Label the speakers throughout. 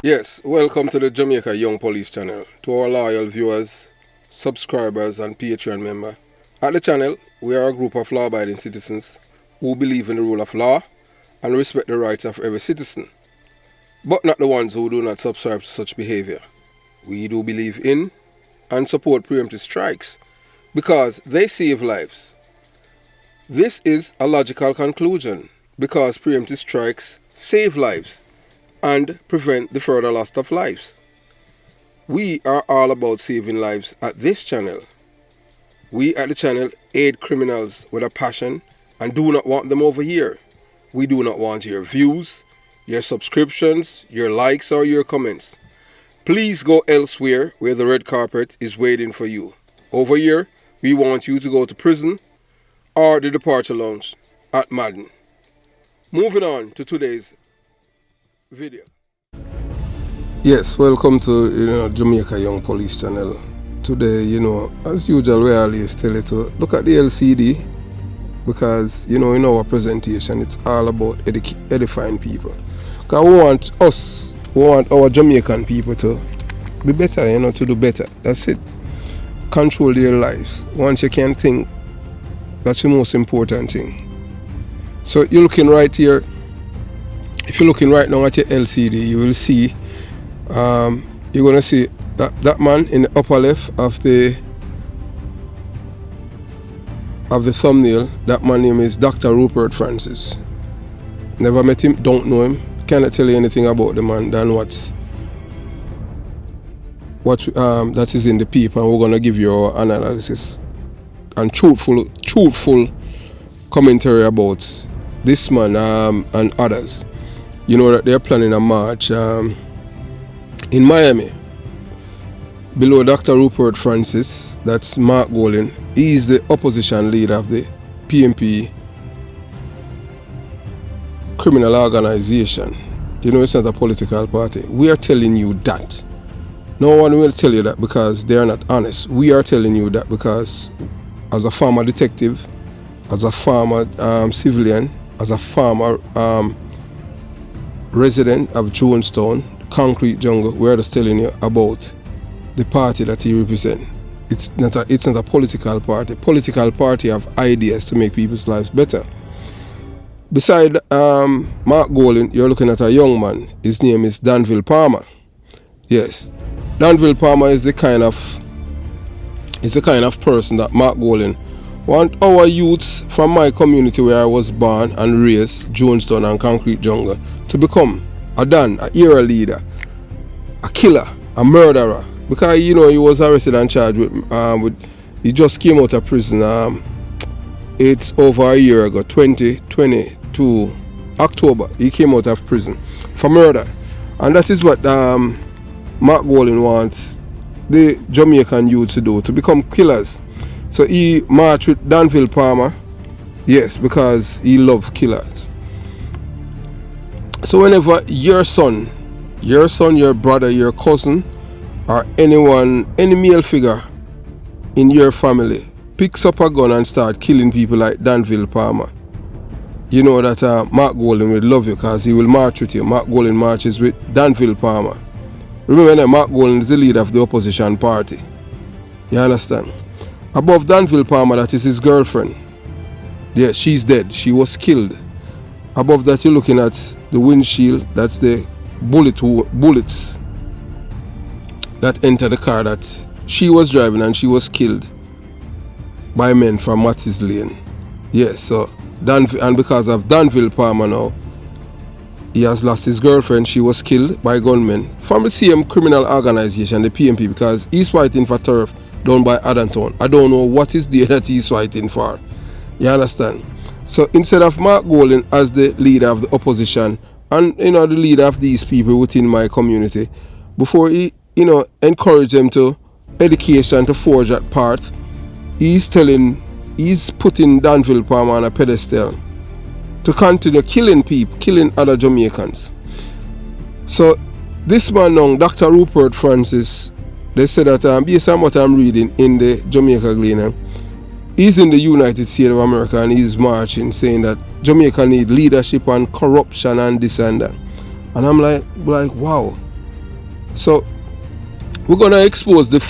Speaker 1: Yes, welcome to the Jamaica Young Police channel. To our loyal viewers, subscribers and Patreon member. At the channel, we are a group of law-abiding citizens who believe in the rule of law and respect the rights of every citizen, but not the ones who do not subscribe to such behavior. We do believe in and support preemptive strikes because they save lives. This is a logical conclusion because preemptive strikes save lives and prevent the further loss of lives. We are all about saving lives at this channel. We at the channel aid criminals with a passion and do not want them over here. We do not want your views, your subscriptions, your likes or your comments. Please go elsewhere where the red carpet is waiting for you. Over here, we want you to go to prison or the departure lounge at Madden. Moving on to today's video. Yes, welcome to Jamaica Young Police channel. Today, as usual, we always tell you to look at the LCD because in our presentation it's all about edifying people. Because we want our Jamaican people to be better, to do better. That's it. Control their lives. Once you can think, that's the most important thing. So you're looking right here. If you're looking right now at your LCD, you will see, you're going to see that man in the upper left of the thumbnail. That man name is Dr. Rupert Francis. Never met him, don't know him, cannot tell you anything about the man than what that is in the paper. And we're going to give you our analysis and truthful commentary about this man and others. You know that they're planning a march in Miami. Below Dr. Rupert Francis, that's Mark Golding. He's the opposition leader of the PMP criminal organization. It's not a political party. We are telling you that. No one will tell you that because they are not honest. We are telling you that because as a former detective, as a former civilian, as a former resident of Jonestown, Concrete Jungle, we're just telling you about the party that he represents. It's not a political party. Political party have ideas to make people's lives better. Beside Mark Golding, you're looking at a young man. His name is Danville Palmer. Yes, Danville Palmer is the kind of person that Mark Golding want our youths from my community where I was born and raised, Jonestown and Concrete Jungle, to become a Don, a era leader, a killer, a murderer. Because he was arrested and charged with he just came out of prison. It's over a year ago, 2022 October. He came out of prison for murder, and that is what Mark Golding wants the Jamaican youth to do, to become killers. So he marched with Danville Palmer, yes, because he loves killers. So whenever your son, your brother, your cousin, or anyone, any male figure in your family picks up a gun and start killing people like Danville Palmer, you know that Mark Golding will love you because he will march with you. Mark Golding marches with Danville Palmer. Remember that Mark Golding is the leader of the opposition party. You understand? Above Danville Palmer, that is his girlfriend. Yes, she's dead. She was killed. Above that, you're looking at the windshield. That's the bullets that entered the car that she was driving, and she was killed by men from Mattis Lane. Yes, so and because of Danville Palmer now, he has lost his girlfriend. She was killed by gunmen from the same criminal organization, the PMP, because he's fighting for turf down by Adantown. I don't know what is there that he's fighting for. You understand? So instead of Mark Golding as the leader of the opposition and the leader of these people within my community, before he encourage them to education to forge that path, he's putting Danville Palmer on a pedestal to continue killing people, killing other Jamaicans. So this man now, Dr. Rupert Francis, they said that based on what I'm reading in the Jamaica Gleaner, he's in the United States of America and he's marching saying that Jamaica need leadership and corruption and this and that. And I'm like wow. So we're gonna expose the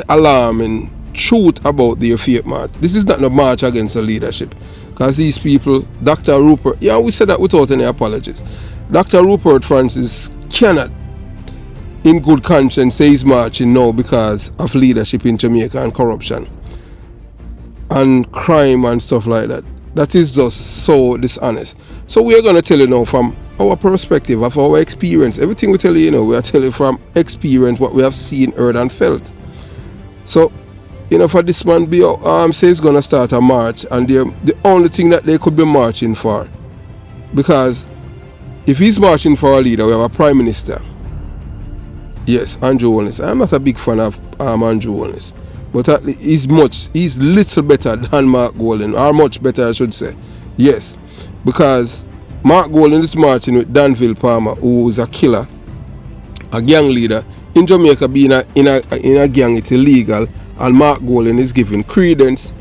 Speaker 1: alarming truth about the faith march. This is not a march against the leadership, because these people, Dr. Rupert, yeah, we said that without any apologies. Dr. Rupert Francis cannot, in good conscience, say he's marching now because of leadership in Jamaica and corruption and crime and stuff like that. That is just so dishonest. So we are going to tell you now from our perspective, of our experience. Everything we tell you, we are telling you from experience, what we have seen, heard and felt. So, for this man, say he's going to start a march, and the only thing that they could be marching for, because if he's marching for a leader, we have a prime minister. Yes, Andrew Holness. I'm not a big fan of Andrew Holness, but at least he's little better than Mark Golding, or much better, I should say. Yes, because Mark Golding is marching with Danville Palmer, who is a killer, a gang leader. In Jamaica, being in a gang, it's illegal, and Mark Golding is giving credence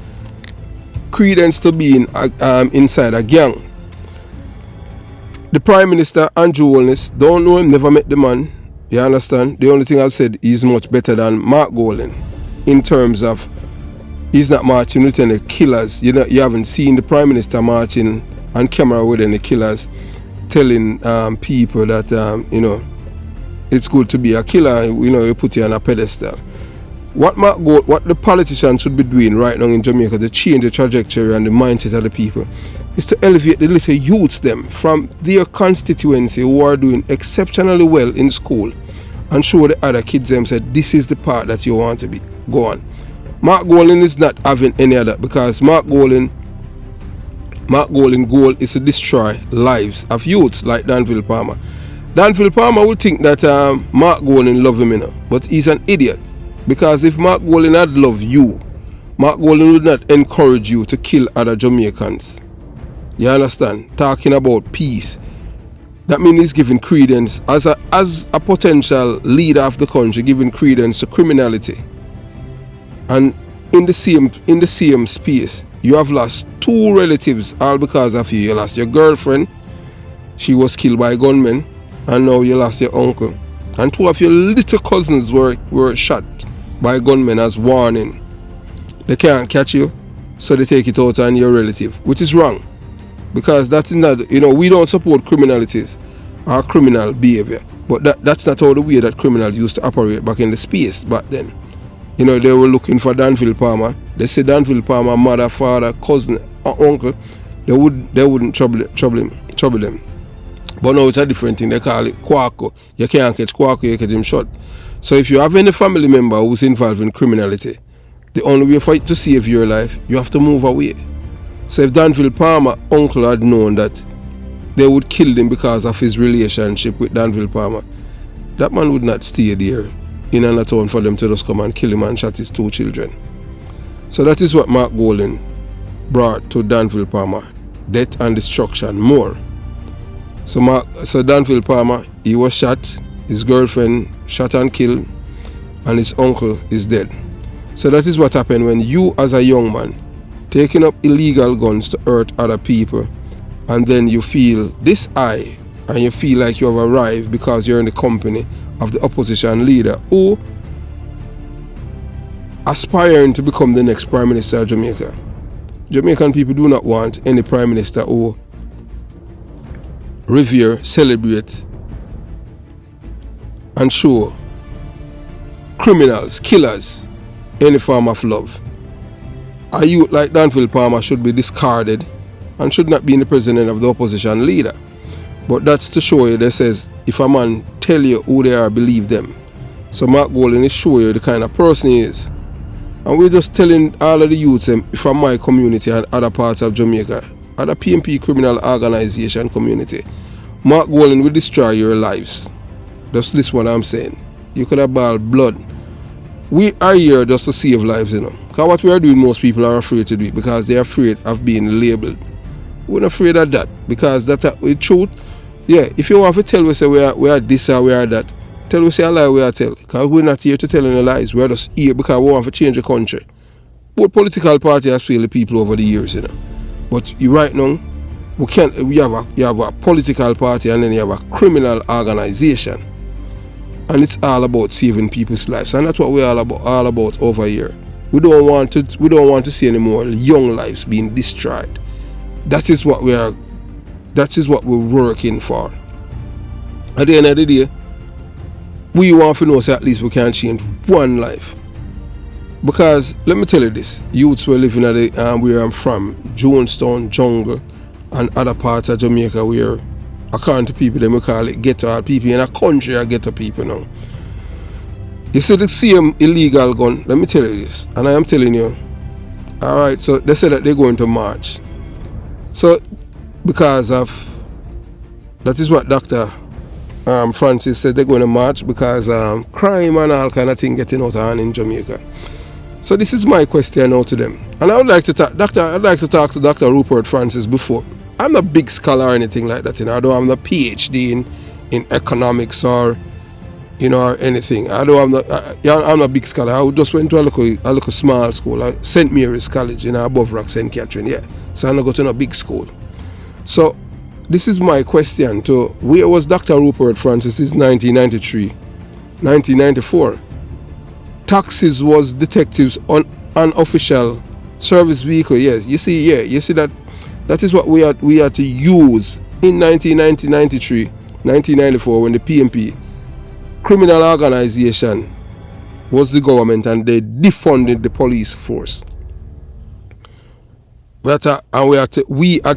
Speaker 1: to being inside a gang. The Prime Minister, Andrew Holness, don't know him, never met the man. You understand? The only thing I've said, he's much better than Mark Golding in terms of he's not marching with any killers. You haven't seen the Prime Minister marching on camera with any killers, telling people that it's good to be a killer. You put you on a pedestal. What the politicians should be doing right now in Jamaica to change the trajectory and the mindset of the people is to elevate the little youths them from their constituency who are doing exceptionally well in school, and show the other kids them said this is the part that you want to be. Go on. Mark Golding is not having any of that, because Mark Golding goal is to destroy lives of youths like Danville Palmer. Danville Palmer would think that Mark Golding love him, but he's an idiot. Because if Mark Golding had loved you, Mark Golding would not encourage you to kill other Jamaicans. You understand? Talking about peace. That means he's giving credence as a potential leader of the country, giving credence to criminality. And in the same space, you have lost two relatives all because of you. You lost your girlfriend, she was killed by gunmen, and now you lost your uncle. And two of your little cousins were shot by gunmen as warning. They can't catch you, so they take it out on your relative, which is wrong. Because that's not, we don't support criminalities or criminal behavior. But that's not how the way that criminals used to operate back in the space back then. They were looking for Danville Palmer. They said Danville Palmer, mother, father, cousin, or uncle. They wouldn't trouble them. But now it's a different thing. They call it Quaco. You can't catch Quaco, you catch him shot. So if you have any family member who's involved in criminality, the only way for it to save your life, you have to move away. So if Danville Palmer uncle had known that they would kill him because of his relationship with Danville Palmer, that man would not stay there in an town for them to just come and kill him and shot his two children. So that is what Mark Golding brought to Danville Palmer: death and destruction more. So Danville Palmer, he was shot, his girlfriend shot and killed, and his uncle is dead. So that is what happened when you, as a young man, taking up illegal guns to hurt other people, and then you feel this high and you feel like you have arrived because you're in the company of the opposition leader who aspiring to become the next Prime Minister of Jamaica. Jamaican people do not want any Prime Minister who revere, celebrate and show criminals, killers, any form of love. A youth like Danville Palmer should be discarded and should not be the president of the opposition leader. But that's to show you that says if a man tell you who they are, believe them. So Mark Golding is showing you the kind of person he is. And we're just telling all of the youths from my community and other parts of Jamaica, other PMP criminal organization community, Mark Golding will destroy your lives. Just listen what I'm saying. You could have balled blood. We are here just to save lives, Because what we are doing, most people are afraid to do it because they are afraid of being labeled. We're not afraid of that because that's the truth. Yeah, if you want to tell us we are this or we are that, tell us a lie we are tell. Because we're not here to tell any lies. We're just here because we want to change the country. Both political parties have failed the people over the years, But right now, you have a political party, and then you have a criminal organization, and it's all about saving people's lives, and that's what we're all about over here. We don't want to see any more young lives being destroyed. That is what we're working for. At the end of the day, we want to know so at least we can change one life. Because let me tell you this, youths were living at where I'm from, Jonestown, Jungle, and other parts of Jamaica where, according to people, they may call it ghetto people. In a country are ghetto people now. You see the same illegal gun, let me tell you this, and I am telling you, alright, so they said that they're going to march. So, because of, that is what Dr. Francis said, they're going to march because crime and all kind of thing getting out of hand in Jamaica. So this is my question now to them. And I would like to talk, I'd like to talk to Dr. Rupert Francis before. I'm not a big scholar or anything like that, although I'm not a PhD in economics or or anything. Although I'm not a big scholar. I just went to a local small school, St. Mary's College above Rock, St. Catherine, yeah. So I'm not going to a big school. So this is my question to, where was Dr. Rupert Francis in 1993, 1994? Taxis was detectives on unofficial service vehicle, yes. You see that is what we had to use in 1993, 1994 when the PMP criminal organization was the government and they defunded the police force. We had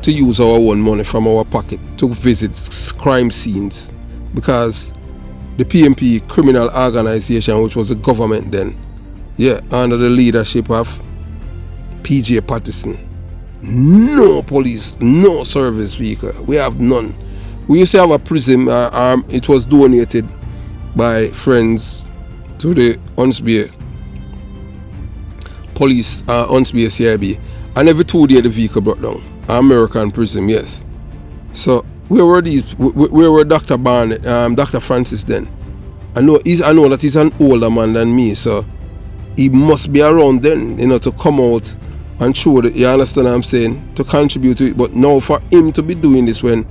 Speaker 1: to use our own money from our pocket to visit crime scenes because the PMP criminal organization, which was the government then, under the leadership of PJ Patterson, no police, no service vehicle. We have none. We used to have a prison. It was donated by friends to the Hunsby police, Hunsby CIB, and every 2 days the vehicle brought down. American prison, yes. So where were Dr. Barnett, Dr. Francis then? I know that he's an older man than me, so he must be around then, to come out and show that, you understand what I'm saying, to contribute to it. But now for him to be doing this when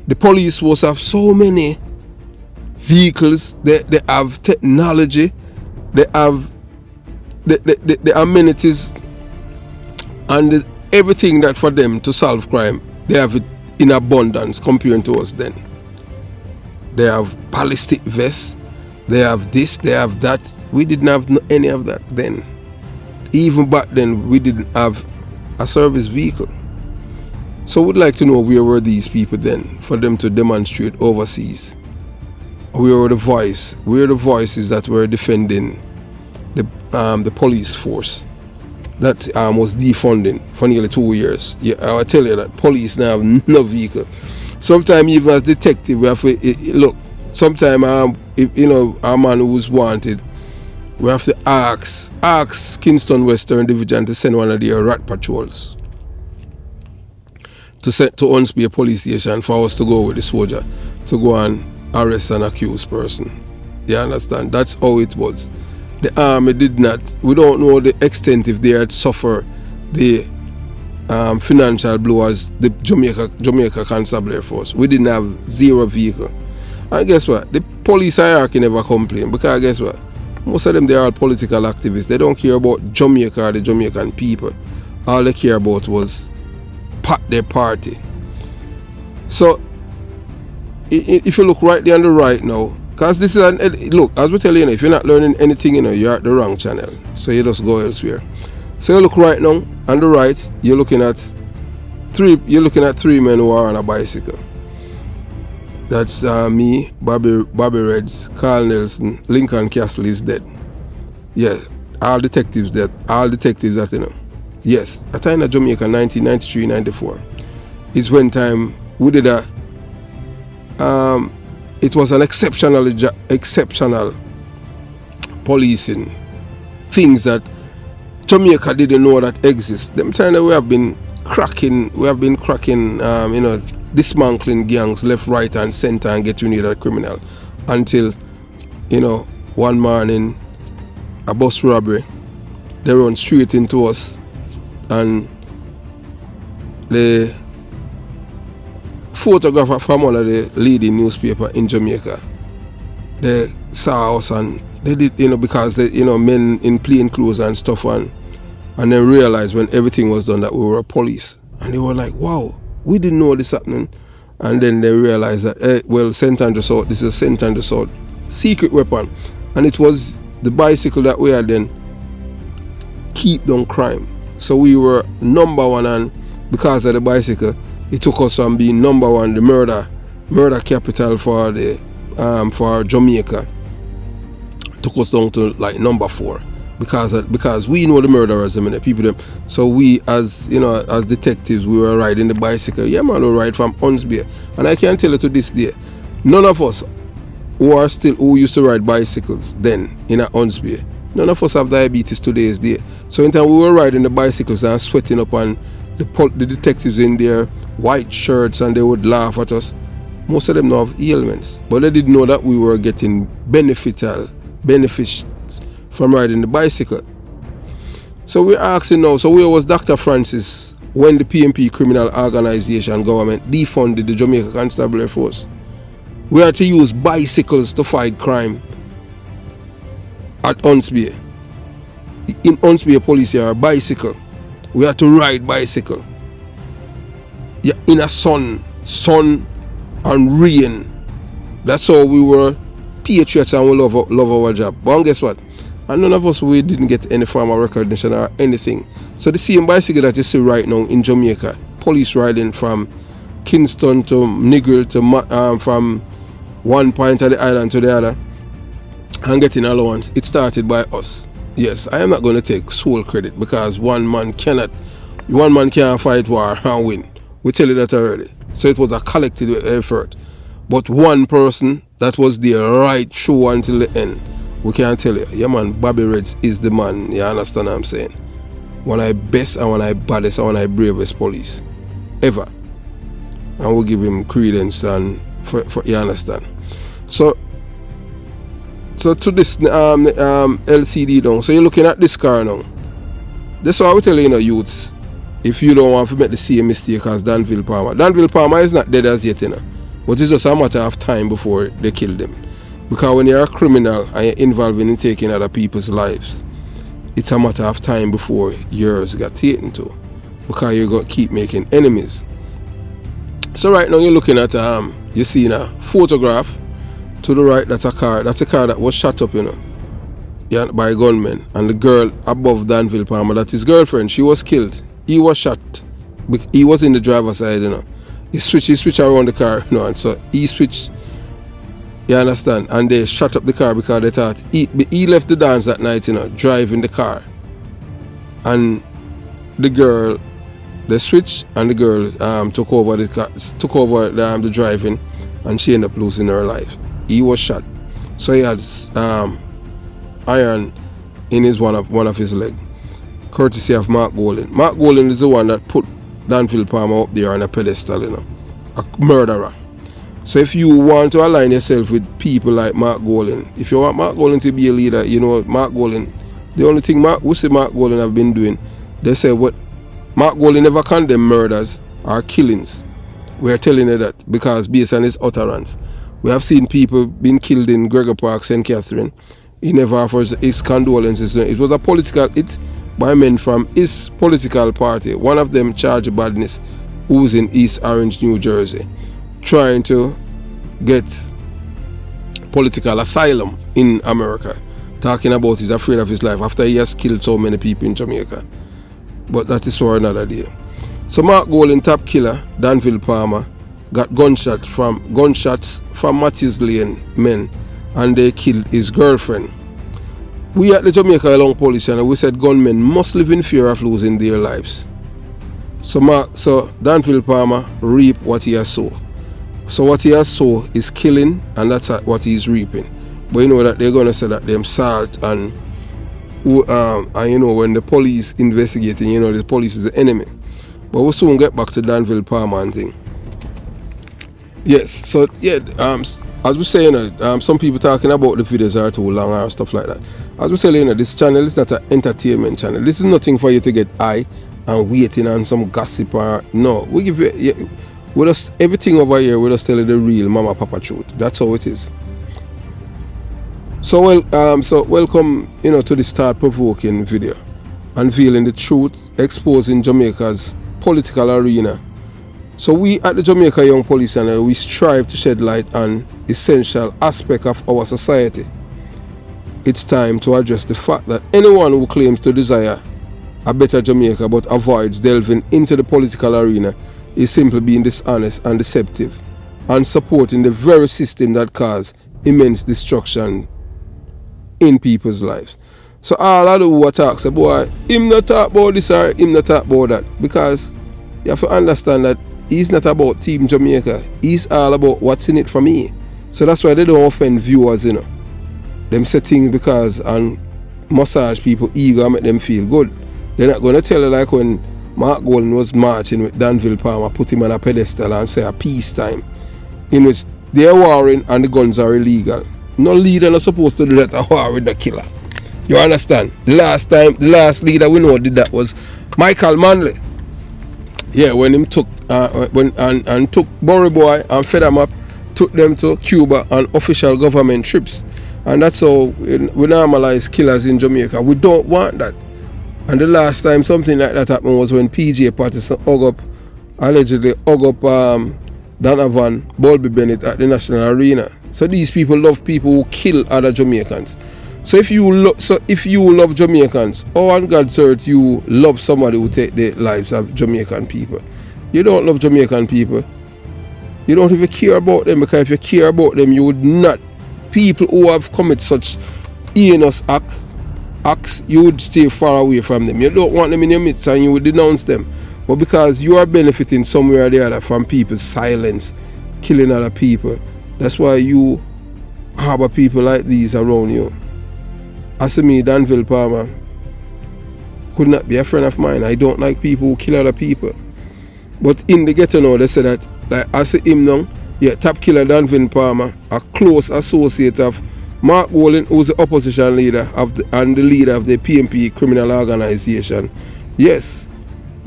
Speaker 1: the police force have so many vehicles, they have technology, they have the amenities and everything that for them to solve crime, they have it in abundance compared to us then. They have ballistic vests, they have this, they have that. We didn't have any of that then. Even back then, we didn't have a service vehicle. So we'd like to know, where were these people then for them to demonstrate overseas? Where were the voices that were defending the police force that was defunding for nearly 2 years? Yeah, I tell you that police now have no vehicle. Sometimes even as detective, we have to look. Sometimes if a man who's wanted, we have to ask Kingston Western Division to send one of their rat patrols to Hunsby police station for us to go with the soldier to go and arrest an accused person. You understand? That's how it was. The army did not. We don't know the extent if they had suffered the financial blow as the Jamaica Constabulary Force. We didn't have zero vehicle. And guess what? The police hierarchy never complained, because guess what? Most of them, they are all political activists. They don't care about Jamaica or the Jamaican people. All they care about was their party. So if you look right there on the right now, because this is look, as we tell you, if you're not learning anything, you're at the wrong channel. So you just go elsewhere. So you look right now on the right, you're looking at three men who are on a bicycle. That's me, Bobby Reds, Carl Nelson, Lincoln Castle is dead. Yeah, all detectives dead. All detectives that Yes, at time in Jamaica, 1993-94, is when time we did a. It was an exceptional policing, things that Jamaica didn't know that exist. Them time that we have been cracking, dismantling gangs left, right, and center and get rid of the criminal until, one morning, a bus robbery, they run straight into us and they photographer from one of the leading newspaper in Jamaica. They saw us and they did, because they, men in plain clothes and stuff, and then realized when everything was done that we were police, and they were like, wow, we didn't know this happening. And then they realized that, well, St. Andrews South, this is a St. Andrews South secret weapon, and it was the bicycle that we had then keep down crime. So we were number one, and because of the bicycle, it took us from being number one, the murder capital for Jamaica, took us down to like number 4 because we know the murderers, the people them. So we, as as detectives, we were riding the bicycle. Yeah, man, we ride from Hunsby, and I can tell you to this day, none of us who used to ride bicycles then in Hunsby, none of us have diabetes today's day. So in time we were riding the bicycles and sweating up, and the detectives in their white shirts, and they would laugh at us. Most of them don't have ailments, but they didn't know that we were getting benefits from riding the bicycle. So we're asking now, so where was Dr. Francis when the PMP criminal organization government defunded the Jamaica Constabulary Force? We had to use bicycles to fight crime at Hunsby. In Hunsby police area, bicycle. We had to ride bicycle. Yeah, in a sun and rain. That's how we were patriots, and we love our job. But guess what? And none of us, we didn't get any form of recognition or anything. So the same bicycle that you see right now in Jamaica, police riding from Kingston to Negril to from one point of the island to the other and getting allowance, it started by us. Yes, I am not going to take sole credit, because one man can't fight war and win. We tell you that already. So it was a collective effort. But one person that was there right through until the end, we can't tell you, yeah man, Bobby Reds is the man, you understand what I'm saying? One of the best and one of the baddest and one of the bravest police ever. And we'll give him credence, and for you understand. So to this LCD now, so you're looking at this car now. That's why we tell youths, if you don't want to make the same mistake as Danville Palmer. Danville Palmer is not dead as yet, but it's just a matter of time before they kill them. Because when you're a criminal and you're involved in taking other people's lives, it's a matter of time before yours got taken to, because you're going to keep making enemies. So right now you're looking at you see a photograph to the right. That's a car that was shot up by gunmen, and the girl above Danville Palmer, that's his girlfriend, she was killed. He was shot. He was in the driver's side, He switched around the car, and so he switched. You understand? And they shut up the car because they thought he left the dance that night, driving the car. And the girl, they switched, and the girl took over the car, the driving, and she ended up losing her life. He was shot. So he had iron in one of his leg, courtesy of Mark Golding. Mark Golding is the one that put Danville Palmer up there on a pedestal, a murderer. So if you want to align yourself with people like Mark Golding, if you want Mark Golding to be a leader, Mark Golding, the only thing Mark Golding have been doing, they say what Mark Golding never condemn murders or killings. We are telling you that because based on his utterance. We have seen people being killed in Gregor Park, St. Catherine. He never offers his condolences. It was a political hit by men from his political party. One of them charged badness, who's in East Orange, New Jersey, trying to get political asylum in America, talking about he's afraid of his life after he has killed so many people in Jamaica. But that is for another day. So Mark Golding, top killer, Danville Palmer, got gunshots from Matthews Lane men, and they killed his girlfriend. We at the Jamaica Long Police Channel, we said gunmen must live in fear of losing their lives. So Danville Palmer reap what he has sown. So what he has sown is killing, and that's what he's reaping. But you know that they're gonna say that them salt and when the police investigating, the police is the enemy. But we'll soon get back to Danville Palmer and thing. Yes, so yeah, as we say, some people talking about the videos are too long or stuff like that. As we say, this channel is not an entertainment channel. This is nothing for you to get high and waiting on some gossip or no. We give you, We just, everything over here, we just tell you the real mama papa truth. That's how it is. So welcome, to this thought-provoking video, unveiling the truth, exposing Jamaica's political arena. So we at the Jamaica Young Police Channel, we strive to shed light on essential aspect of our society. It's time to address the fact that anyone who claims to desire a better Jamaica but avoids delving into the political arena is simply being dishonest and deceptive and supporting the very system that causes immense destruction in people's lives. So all of the who talk say, boy, him not talk about this or him not talk about that, because you have to understand that he's not about Team Jamaica. He's all about what's in it for me. So that's why they don't offend viewers, Them say things because and massage people ego and make them feel good. They're not going to tell you like when Mark Golden was marching with Danville Palmer, put him on a pedestal and say a peacetime, in which they're warring and the guns are illegal. No leader not supposed to do that a war with the killer. You understand? The last leader we know did that was Michael Manley. Yeah, when him took took Burry Boy and fed them up, took them to Cuba on official government trips. And that's how we normalize killers in Jamaica. We don't want that. And the last time something like that happened was when PJ Patterson allegedly hug up Donovan Bulby Bennett at the National Arena. So these people love people who kill other Jamaicans. So if you love Jamaicans, how on God's earth you love somebody who take the lives of Jamaican people? You don't love Jamaican people. You don't even care about them, because if you care about them, you would not. People who have committed such heinous acts, you would stay far away from them. You don't want them in your midst and you would denounce them. But because you are benefiting somewhere or the other from people's silence, killing other people, that's why you harbor people like these around you. As for me, Danville Palmer could not be a friend of mine. I don't like people who kill other people. But in the ghetto now, they say that, like I see him now, top killer Danville Palmer, a close associate of Mark Golden, who's the opposition leader and the leader of the PMP criminal organization. Yes,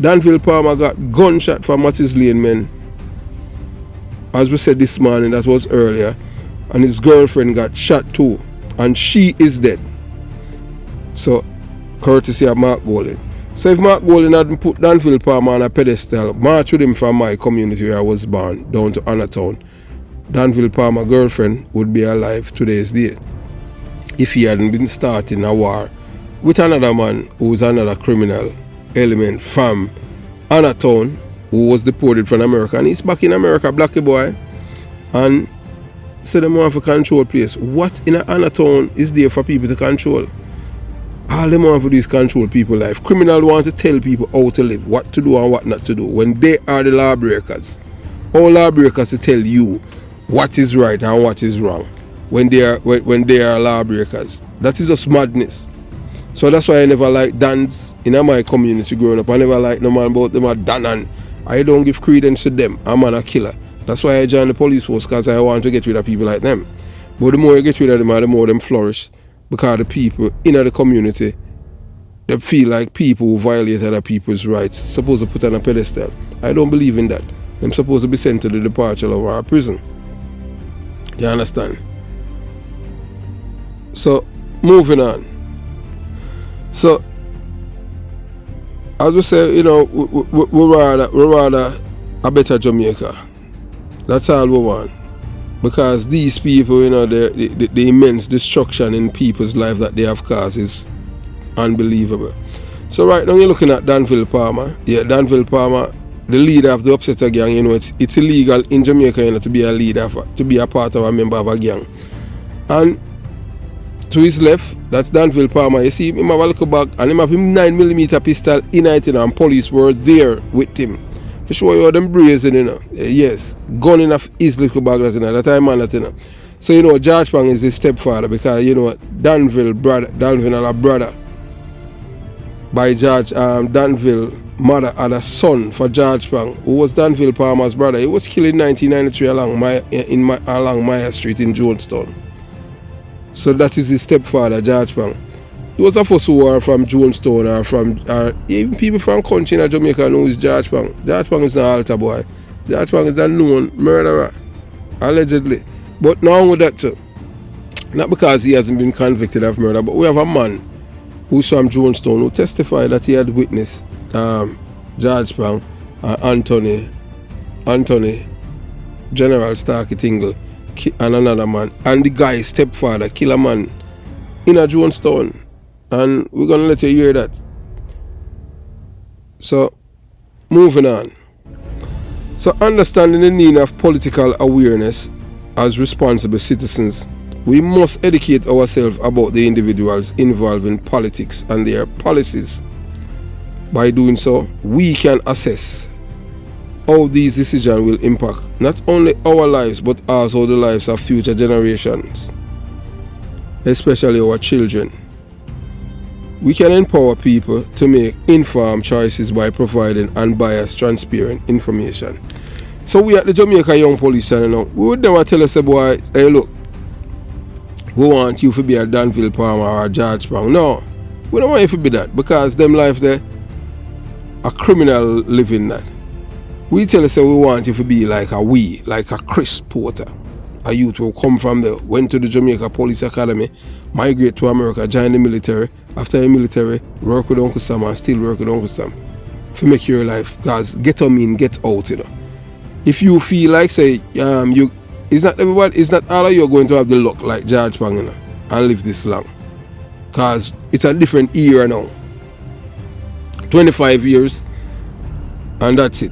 Speaker 1: Danville Palmer got gunshot from Matthews Lane men, as we said this morning, that was earlier, and his girlfriend got shot too, and she is dead. So, courtesy of Mark Golden. So if Mark Golden hadn't put Danville Palmer on a pedestal, march with him from my community where I was born, down to Anatown, Danville Palmer's girlfriend would be alive today's date, if he hadn't been starting a war with another man who's another criminal element from Anatown, who was deported from America, and he's back in America, blacky boy, and so they want to control place. What in Anatown is there for people to control? All they want to do is control people's life. Criminals want to tell people how to live, what to do and what not to do, when they are the lawbreakers. All lawbreakers to tell you what is right and what is wrong when they are lawbreakers. That is just madness. So that's why I never like Dans in my community growing up. I never like no man about them are Dan, and I don't give credence to them. I'm a killer. That's why I joined the police force, because I want to get rid of people like them. But the more you get rid of them, the more them flourish, because the people in the community, they feel like people who violate other people's rights supposed to put on a pedestal. I don't believe in that. They're supposed to be sent to the departure of our prison. You understand? So, moving on. So, as we say, we're rather a better Jamaica. That's all we want. Because these people, the immense destruction in people's life that they have caused is unbelievable. So right now you're looking at Danville Palmer. Yeah, Danville Palmer, the leader of the Upsetter gang. It's illegal in Jamaica, to be a leader, to be a part of a member of a gang. And to his left, that's Danville Palmer. You see him have a little bag, and him have him 9mm pistol in it, and police were there with him. For sure you them brazen, yes. Gun enough his little bag, that time man that, So George Pang is his stepfather, because Danville a brother by George Danville mother had a son for George Pang, who was Danville Palmer's brother. He was killed in 1993 along Maya Street in Jonestown. So that is his stepfather, George Pang. Those of us who are from Jonestown or even people from country in Jamaica know is George Pang. George Pang is not an altar boy. George Pang is a known murderer, allegedly. But now with that too, not because he hasn't been convicted of murder, but we have a man who's from Jonestown who testified that he had witnessed George Pang and Anthony, General Starkey Tingle, and another man, and the guy's stepfather kill a man in a Jonestown. And we're going to let you hear that. So, moving on. So, understanding the need of political awareness as responsible citizens, we must educate ourselves about the individuals involved in politics and their policies. By doing so, we can assess how these decisions will impact not only our lives but also the lives of future generations, especially our children. We can empower people to make informed choices by providing unbiased, transparent information. So we at the Jamaica Young Police Channel now, we would never tell us, boy, hey look, we want you to be a Danville Palmer or a George Pang. No, we don't want you to be that, because them life there, a criminal living that. We tell us we want you to be like a Chris Porter, a youth who come from there, went to the Jamaica Police Academy, migrate to America, join the military, after the military, work with Uncle Sam and still work with Uncle Sam to make your life, because get on in, get out, you know. If you feel like say it's not everybody, it's not all of you are going to have the luck like George Pang, you know, and live this long, because it's a different era now. 25 years and that's it.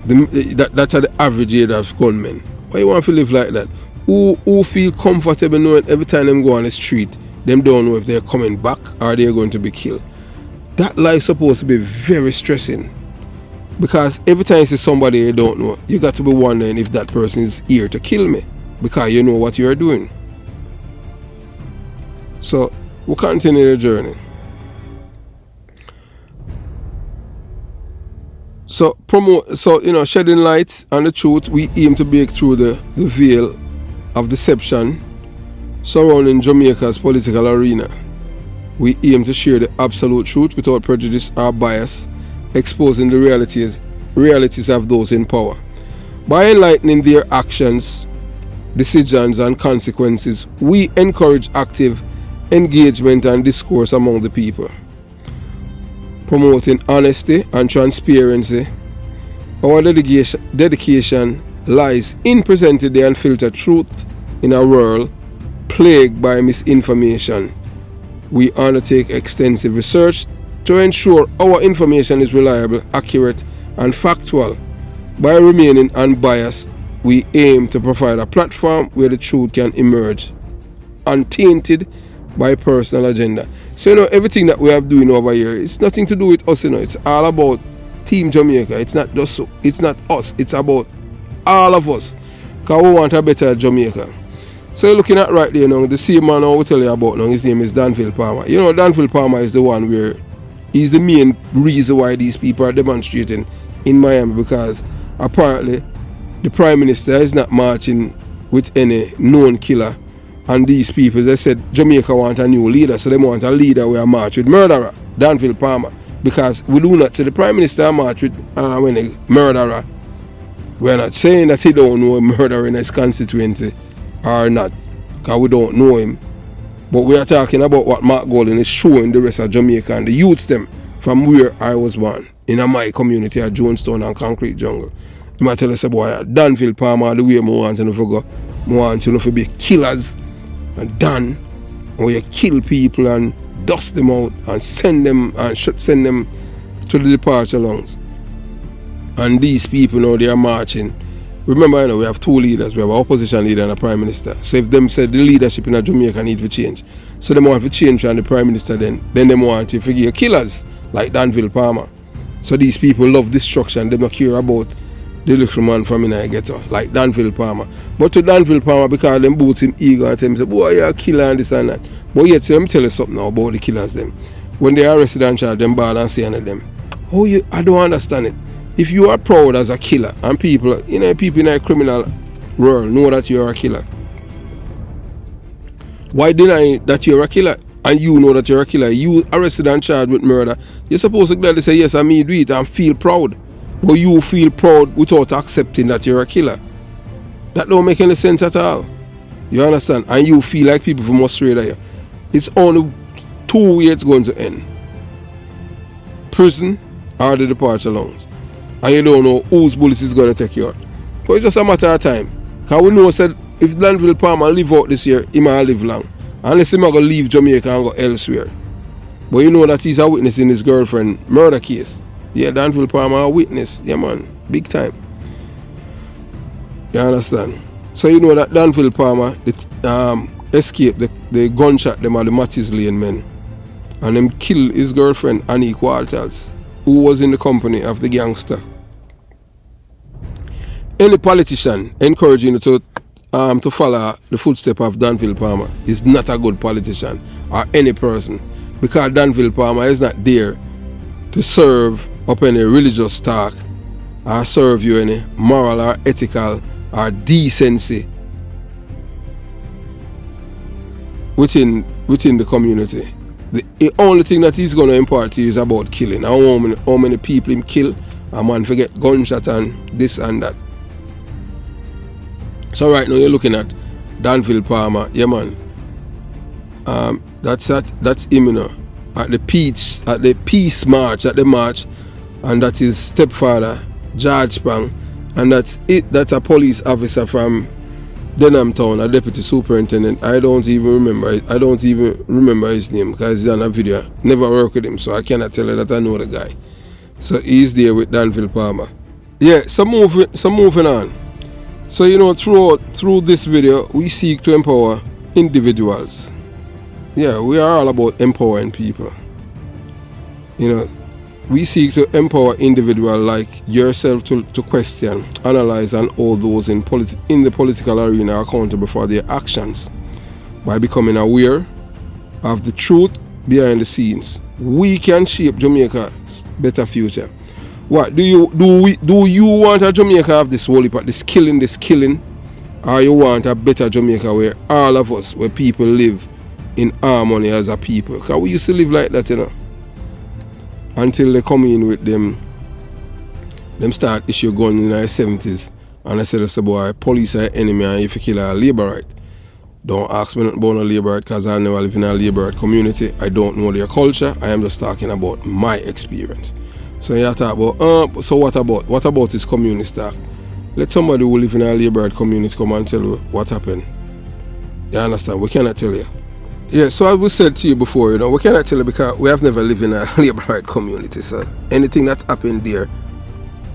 Speaker 1: That's the average age of gunmen. Why you want to live like that? Who feel comfortable knowing every time them go on the street, them don't know if they're coming back or they're going to be killed? That life's supposed to be very stressing, because every time you see somebody you don't know, you got to be wondering if that person is here to kill me, because you know what you're doing. So we'll continue the journey. So shedding light on the truth, we aim to break through the veil of deception surrounding Jamaica's political arena. We aim to share the absolute truth without prejudice or bias, exposing the realities of those in power. By enlightening their actions, decisions and consequences, we encourage active engagement and discourse among the people. Promoting honesty and transparency, our dedication lies in presenting the unfiltered truth in a world plagued by misinformation. We undertake extensive research to ensure our information is reliable, accurate, and factual. By remaining unbiased, we aim to provide a platform where the truth can emerge, untainted by personal agenda. So everything that we are doing over here, it's nothing to do with us, it's all about Team Jamaica. It's not us, it's about all of us, because we want a better Jamaica. So you're looking at right there now, the same man I will tell you about now, his name is Danville Palmer. Danville Palmer is the one where he's the main reason why these people are demonstrating in Miami, because apparently the Prime Minister is not marching with any known killer. And these people, they said Jamaica want a new leader, so they want a leader who will march with murderer, Danville Palmer. Because we do not say the Prime Minister march with when a murderer. We're not saying that he don't know a murderer in his constituency or not, because we don't know him. But we are talking about what Mark Golden is showing the rest of Jamaica and the youths them from where I was born, in my community at Jonestown and Concrete Jungle. You might tell us, boy, Danville Palmer, the way I want to go, I want to be killers. And done, or you kill people and dust them out and send them to the departure lounge. And these people now they are marching. Remember, we have two leaders. We have an opposition leader and a prime minister. So if them said the leadership in Jamaica need to change, so they want to change and the prime minister then they want to forgive killers like Danville Palmer. So these people love destruction. They don't care about the little man from in the ghetto, like Danville Palmer. But to Danville Palmer, because them boots him ego and tell him, say, boy, you're a killer and this and that. But yet, let me tell you something now about the killers them. When they arrested and charged them bad and saying to them, I don't understand it. If you are proud as a killer and people in a criminal world know that you're a killer, why deny that you're a killer? And you know that you're a killer. You arrested and charged with murder. You're supposed to gladly say, yes, I may do it and feel proud. but you feel proud without accepting that you're a killer. That don't make any sense at all. You understand? And you feel like people from Australia. It's only 2 ways it's going to end. Prison or the departure lounge. And you don't know whose bullets is going to take you out. But it's just a matter of time. Because we know said if Danville Palmer live out this year, he might live long. Unless he might go leave Jamaica and go elsewhere. But you know that he's a witness in his girlfriend murder case. Yeah, Danville Palmer a witness. Yeah, man. Big time. You understand? So you know that Danville Palmer escaped the gunshot them are the Matthews Lane men. And them kill his girlfriend Annie Walters, who was in the company of the gangster. Any politician encouraging you to follow the footsteps of Danville Palmer is not a good politician or any person, because Danville Palmer is not there to serve up any religious talk or serve you any moral or ethical or decency within the community. The only thing that he's going to impart to you is about killing. How many people him kill, a man forget gunshot and this and that. So right now you're looking at Danville Palmer, yeah man. That's him, you know, at the peace march, at the march, and that is stepfather George Spang, and that's a police officer from Denham Town, a deputy superintendent. I don't even remember his name because he's on a video. Never worked with him, so I cannot tell you that I know the guy. So he's there with Danville Palmer. Yeah, so moving on. So you know, through this video, we seek to empower individuals. Yeah, we are all about empowering people. You know, we seek to empower individuals like yourself to question, analyze, and hold those in the political arena accountable for their actions. By becoming aware of the truth behind the scenes, we can shape Jamaica's better future. What do you want a Jamaica of this whole heap, this killing, or you want a better Jamaica where all of us, where people live in harmony as a people? Because we used to live like that, you know. Until they come in with them start issue gun in the 70s, and I said, boy, police are enemy, and if you kill a labourite, don't ask me nothing about a labourite, because I never live in a labourite community. I don't know their culture. I am just talking about my experience. So you talk about, so what about this communist talk? Let somebody who live in a labourite community come and tell you what happened. You understand? We cannot tell you. Yeah, so as we said to you before, you know, we cannot tell you because we have never lived in a labourite community. So anything that happened there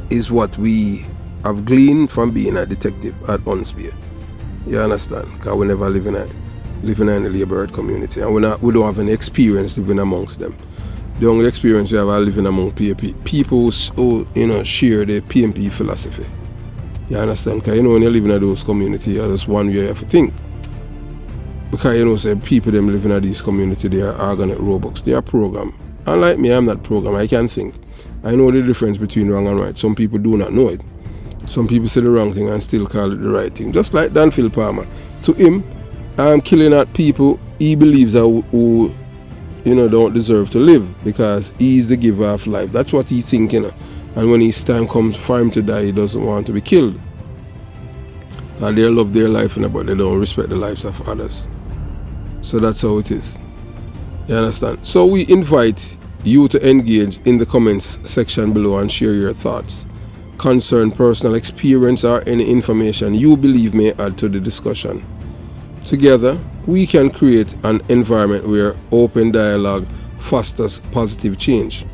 Speaker 1: is what we have gleaned from being a detective at Unspear. You understand? Because we never live in a labourite community, and we don't have any experience living amongst them. The only experience we have are living among people who you know, share the PMP philosophy. You understand? Because you know, when you live in those communities, there's one way you have to think. Because you know, say people them living in these communities, they are organic robots. They are programmed. Unlike me, I'm not programmed. I can think. I know the difference between wrong and right. Some people do not know it. Some people say the wrong thing and still call it the right thing. Just like Danville Palmer. To him, I'm killing at people he believes who you know, don't deserve to live, because he's the giver of life. That's what he thinks, you know. And when his time comes for him to die, he doesn't want to be killed. Because they love their life, you know, but they don't respect the lives of others. So that's how it is. You understand? So we invite you to engage in the comments section below and share your thoughts, concern, personal experience, or any information you believe may add to the discussion. Together, we can create an environment where open dialogue fosters positive change.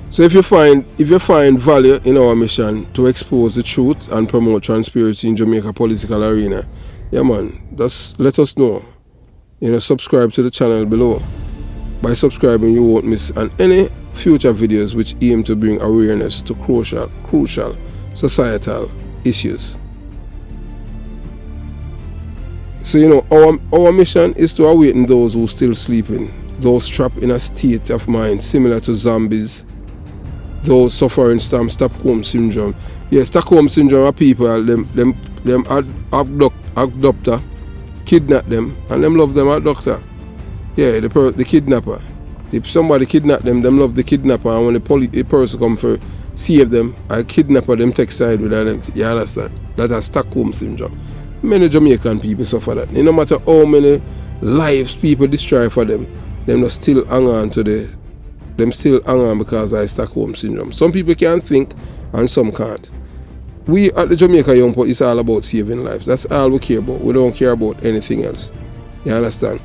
Speaker 1: So if you find value in our mission to expose the truth and promote transparency in Jamaica political arena, yeah man, just let us know. You know, subscribe to the channel below. By subscribing, you won't miss any future videos which aim to bring awareness to crucial societal issues. So you know, our mission is to awaken those who still sleeping, those trapped in a state of mind similar to zombies, those suffering from Stockholm syndrome. Yeah, Stockholm syndrome are people them abductor, kidnap them, and them love them abductor. Yeah, the kidnapper. If somebody kidnap them love the kidnapper, and when the person come for save them, a kidnapper them take side with them. You understand? That is Stockholm syndrome. Many Jamaican people suffer that. No matter how many lives people destroy for them just still hang on to them still hang on because of Stockholm syndrome. Some people can think and some can't. We at the Jamaica Young Police, it's all about saving lives. That's all we care about. We don't care about anything else. You understand?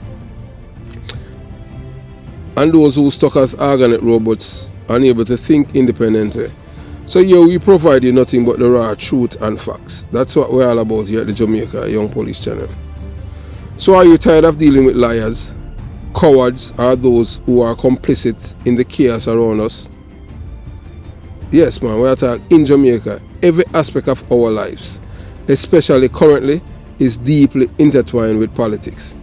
Speaker 1: And those who stuck as organoid robots, unable to think independently. So here we provide you nothing but the raw truth and facts. That's what we're all about here at the Jamaica Young Police channel. So are you tired of dealing with liars, cowards, or those who are complicit in the chaos around us? Yes, man, we're talking in Jamaica. Every aspect of our lives, especially currently, is deeply intertwined with politics.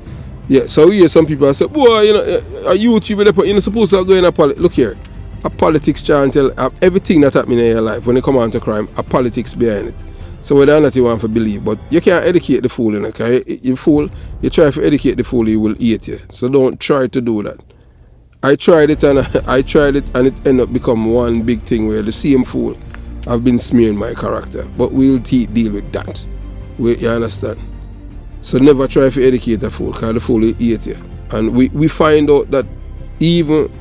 Speaker 1: Yeah, so we hear some people say, boy, you know, a youth, you're not supposed to go in a politics. Look here, a politics channel tell everything that happens in your life when it comes on to crime, a politics behind it. So whether or not you want to believe, but you can't educate the fool, you know, okay? You fool, you try to educate the fool, he will eat you. So don't try to do that. I tried it and it ended up become one big thing where the same fool have been smearing my character. But we'll deal with that. You understand? So never try to educate the fool, because the fool will eat you. And we find out that even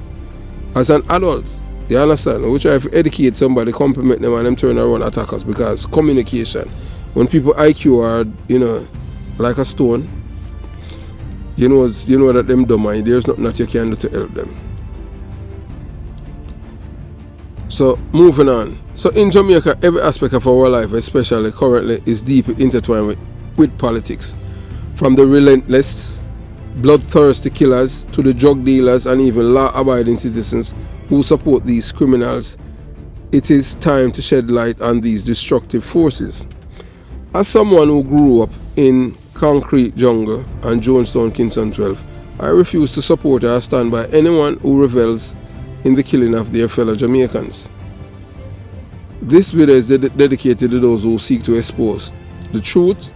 Speaker 1: as an adult, you understand, we try to educate somebody, compliment them, and them turn around and attack us, because communication, when people IQ are, you know, like a stone, you know that them dumb, and there's nothing that you can do to help them. So moving on. So in Jamaica, every aspect of our life, especially currently, is deeply intertwined with politics. From the relentless, bloodthirsty killers to the drug dealers and even law-abiding citizens who support these criminals, it is time to shed light on these destructive forces. As someone who grew up in Concrete Jungle and Jonestown Kingston 12, I refuse to support or stand by anyone who revels in the killing of their fellow Jamaicans. This video is dedicated to those who seek to expose the truth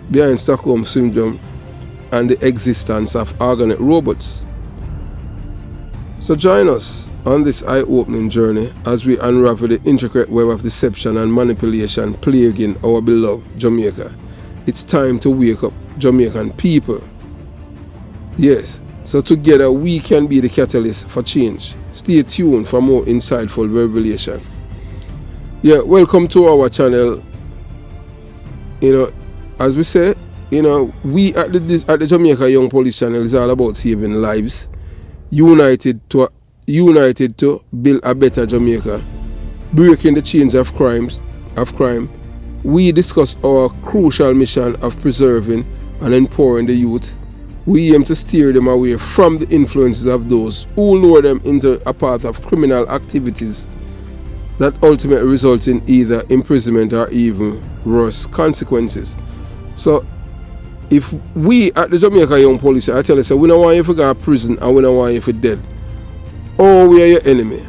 Speaker 1: behind Stockholm Syndrome and the existence of organoid robots. So join us on this eye-opening journey as we unravel the intricate web of deception and manipulation plaguing our beloved Jamaica. It's time to wake up, Jamaican people. Yes, so together we can be the catalyst for change. Stay tuned for more insightful revelation. Yeah, welcome to our channel. You know, as we say, you know, we at the Jamaica Young Police channel is all about saving lives, united to build a better Jamaica, breaking the chains of crime. We discuss our crucial mission of preserving and empowering the youth. We aim to steer them away from the influences of those who lure them into a path of criminal activities that ultimately results in either imprisonment or even worse consequences. So if we at the Jamaica Young Police, I tell you, so we don't want you to go to prison and we don't want you to dead, or we are your enemy,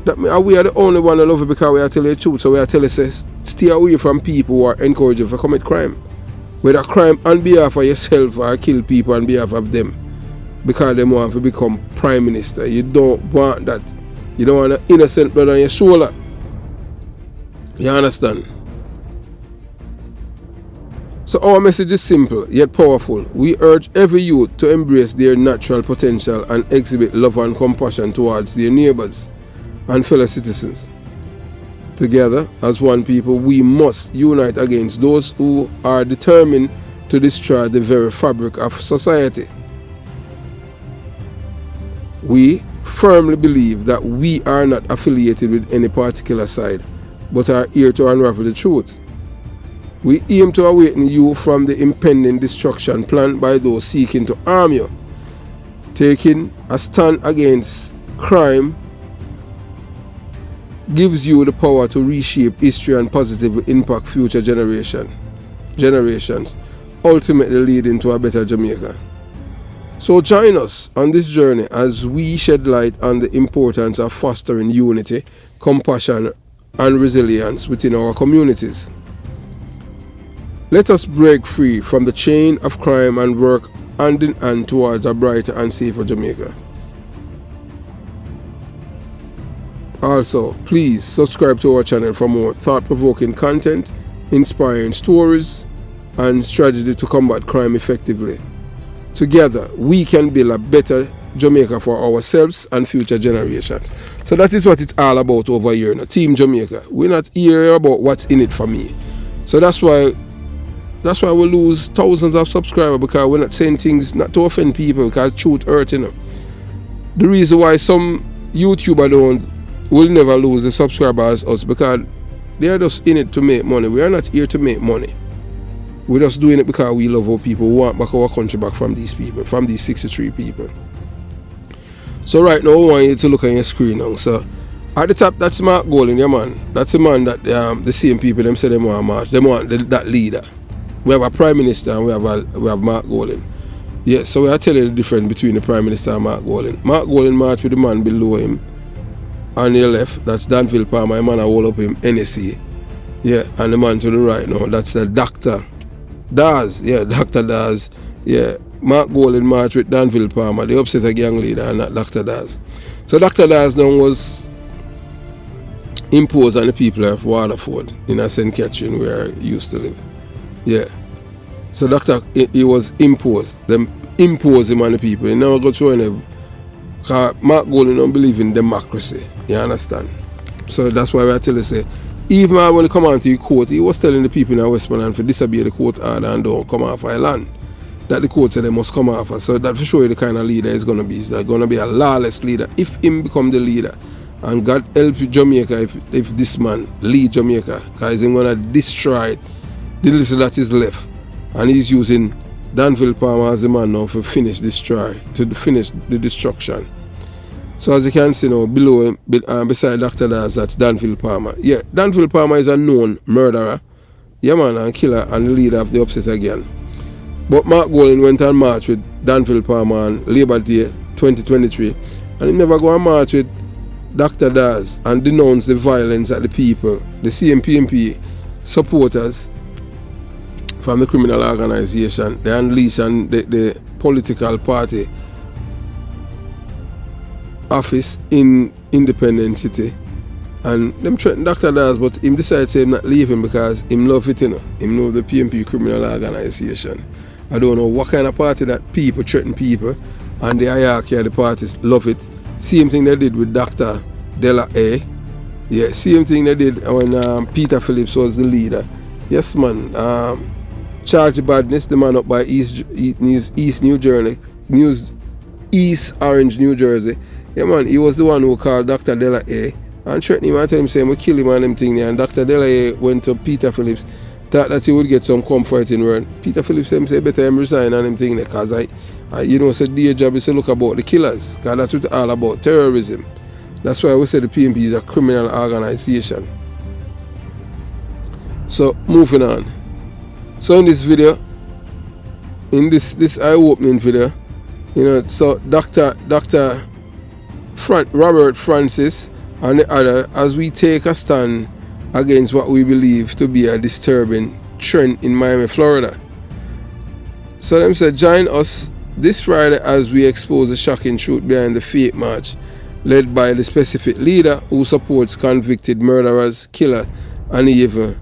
Speaker 1: that means we are the only one who love you because we are telling you the truth. So we are telling you, stay away from people who are encouraging you to commit crime, whether crime on behalf of yourself or kill people on behalf of them because they want to become prime minister. You don't want that. You don't want an innocent blood on your shoulder. You understand? So our message is simple yet powerful. We urge every youth to embrace their natural potential and exhibit love and compassion towards their neighbors and fellow citizens. Together, as one people, we must unite against those who are determined to destroy the very fabric of society. We firmly believe that we are not affiliated with any particular side, but are here to unravel the truth. We aim to awaken you from the impending destruction planned by those seeking to harm you. Taking a stand against crime gives you the power to reshape history and positively impact future generations, ultimately leading to a better Jamaica. So join us on this journey as we shed light on the importance of fostering unity, compassion, and resilience within our communities. Let us break free from the chain of crime and work hand in hand towards a brighter and safer Jamaica. Also, please subscribe to our channel for more thought-provoking content, inspiring stories, and strategy to combat crime effectively. Together, we can build a better Jamaica for ourselves and future generations. So that is what it's all about over here, Team Jamaica. We're not here about what's in it for me. So that's why we lose thousands of subscribers, because we're not saying things not to offend people, because truth hurts, The reason why some YouTuber will never lose the subscribers us, because they are just in it to make money. We are not here to make money. We're just doing it because we love our people. We want back our country back from these people, from these 63 people. So right now, I want you to look on your screen now. So at the top, that's Mark Golding, yeah man. That's the man that the same people them say they want to march. They want that leader. We have a prime minister and we have Mark Golding. Yeah, so I tell you the difference between the prime minister and Mark Golding. Mark Golding marched with the man below him on the left. That's Danville Palmer. The man I hold up him NSC. Yeah, and the man to the right now, that's the Dr. Daz. Yeah, Dr. Daz. Yeah. Mark Golding marched with Danville Palmer, the upset a gang leader, and not Dr. Daz. So Dr. Daz now was imposed on the people of Waterford in a St. Catherine where he used to live. Yeah. So he was imposed. Them imposed him on the people. He never got through any. Because Mark Golding don't believe in democracy. You understand? So that's why I tell you, say, even when he come on to the court, he was telling the people in Westmoreland to disobey the court order and don't come off our land. That the court said they must come off. So that for sure the kind of leader is going to be. Is that going to be a lawless leader if him become the leader. And God help Jamaica if this man lead Jamaica, because he's going to destroy the little that is left. And he's using Danville Palmer as the man now to finish the destruction. So as you can see now, below him, beside Dr. Daz, that's Danville Palmer. Yeah, Danville Palmer is a known murderer, yeah man, and killer and the leader of the upset again. But Mark Golding went and marched with Danville Palmer on Labor Day 2023, and he never go and march with Dr. Daz and denounce the violence at the people, the CMPMP supporters from the criminal organization. They unleash on the political party office in Independent City. And them threatened Dr. Daz, but him decided to not leave him because him love it, Him love the PMP criminal organization. I don't know what kind of party that people threaten people and the hierarchy of the parties love it. Same thing they did with Dr. Della A. Yeah, same thing they did when Peter Phillips was the leader. Yes man, Charge Badness, the man up by East Orange, New Jersey. Yeah man, he was the one who called Dr. Della A and threatened him and tell him saying we kill him and them thing there. And Dr. Della A went to Peter Phillips, thought that he would get some comfort in word. Peter Phillips said better him resign and them thing there, because said their job is to look about the killers, because that's what it's all about, terrorism. That's why we say the PMP is a criminal organization. So moving on. So in this video, in this eye-opening video, so Dr. Robert Francis and the other, as we take a stand against what we believe to be a disturbing trend in Miami, Florida. So them said, join us this Friday as we expose the shocking truth behind the fake march led by the specific leader who supports convicted murderers, killer, and even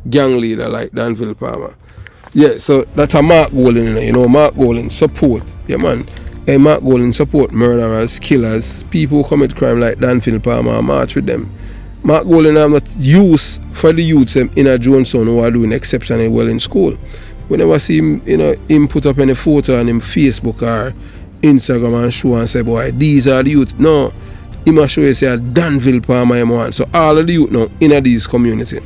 Speaker 1: gang leader like Danville Palmer. Yeah, so that's a Mark Golding, Mark Golding support. Yeah man, Mark Golding support murderers, killers, people who commit crime like Danville Palmer and march with them. Mark Golding have not used for the youths in a Jonestown who are doing exceptionally well in school. We never see him, him put up any photo on him Facebook or Instagram and show and say, boy, these are the youth. No, he must show you say Danville Palmer him want. So all of the youth now in these community,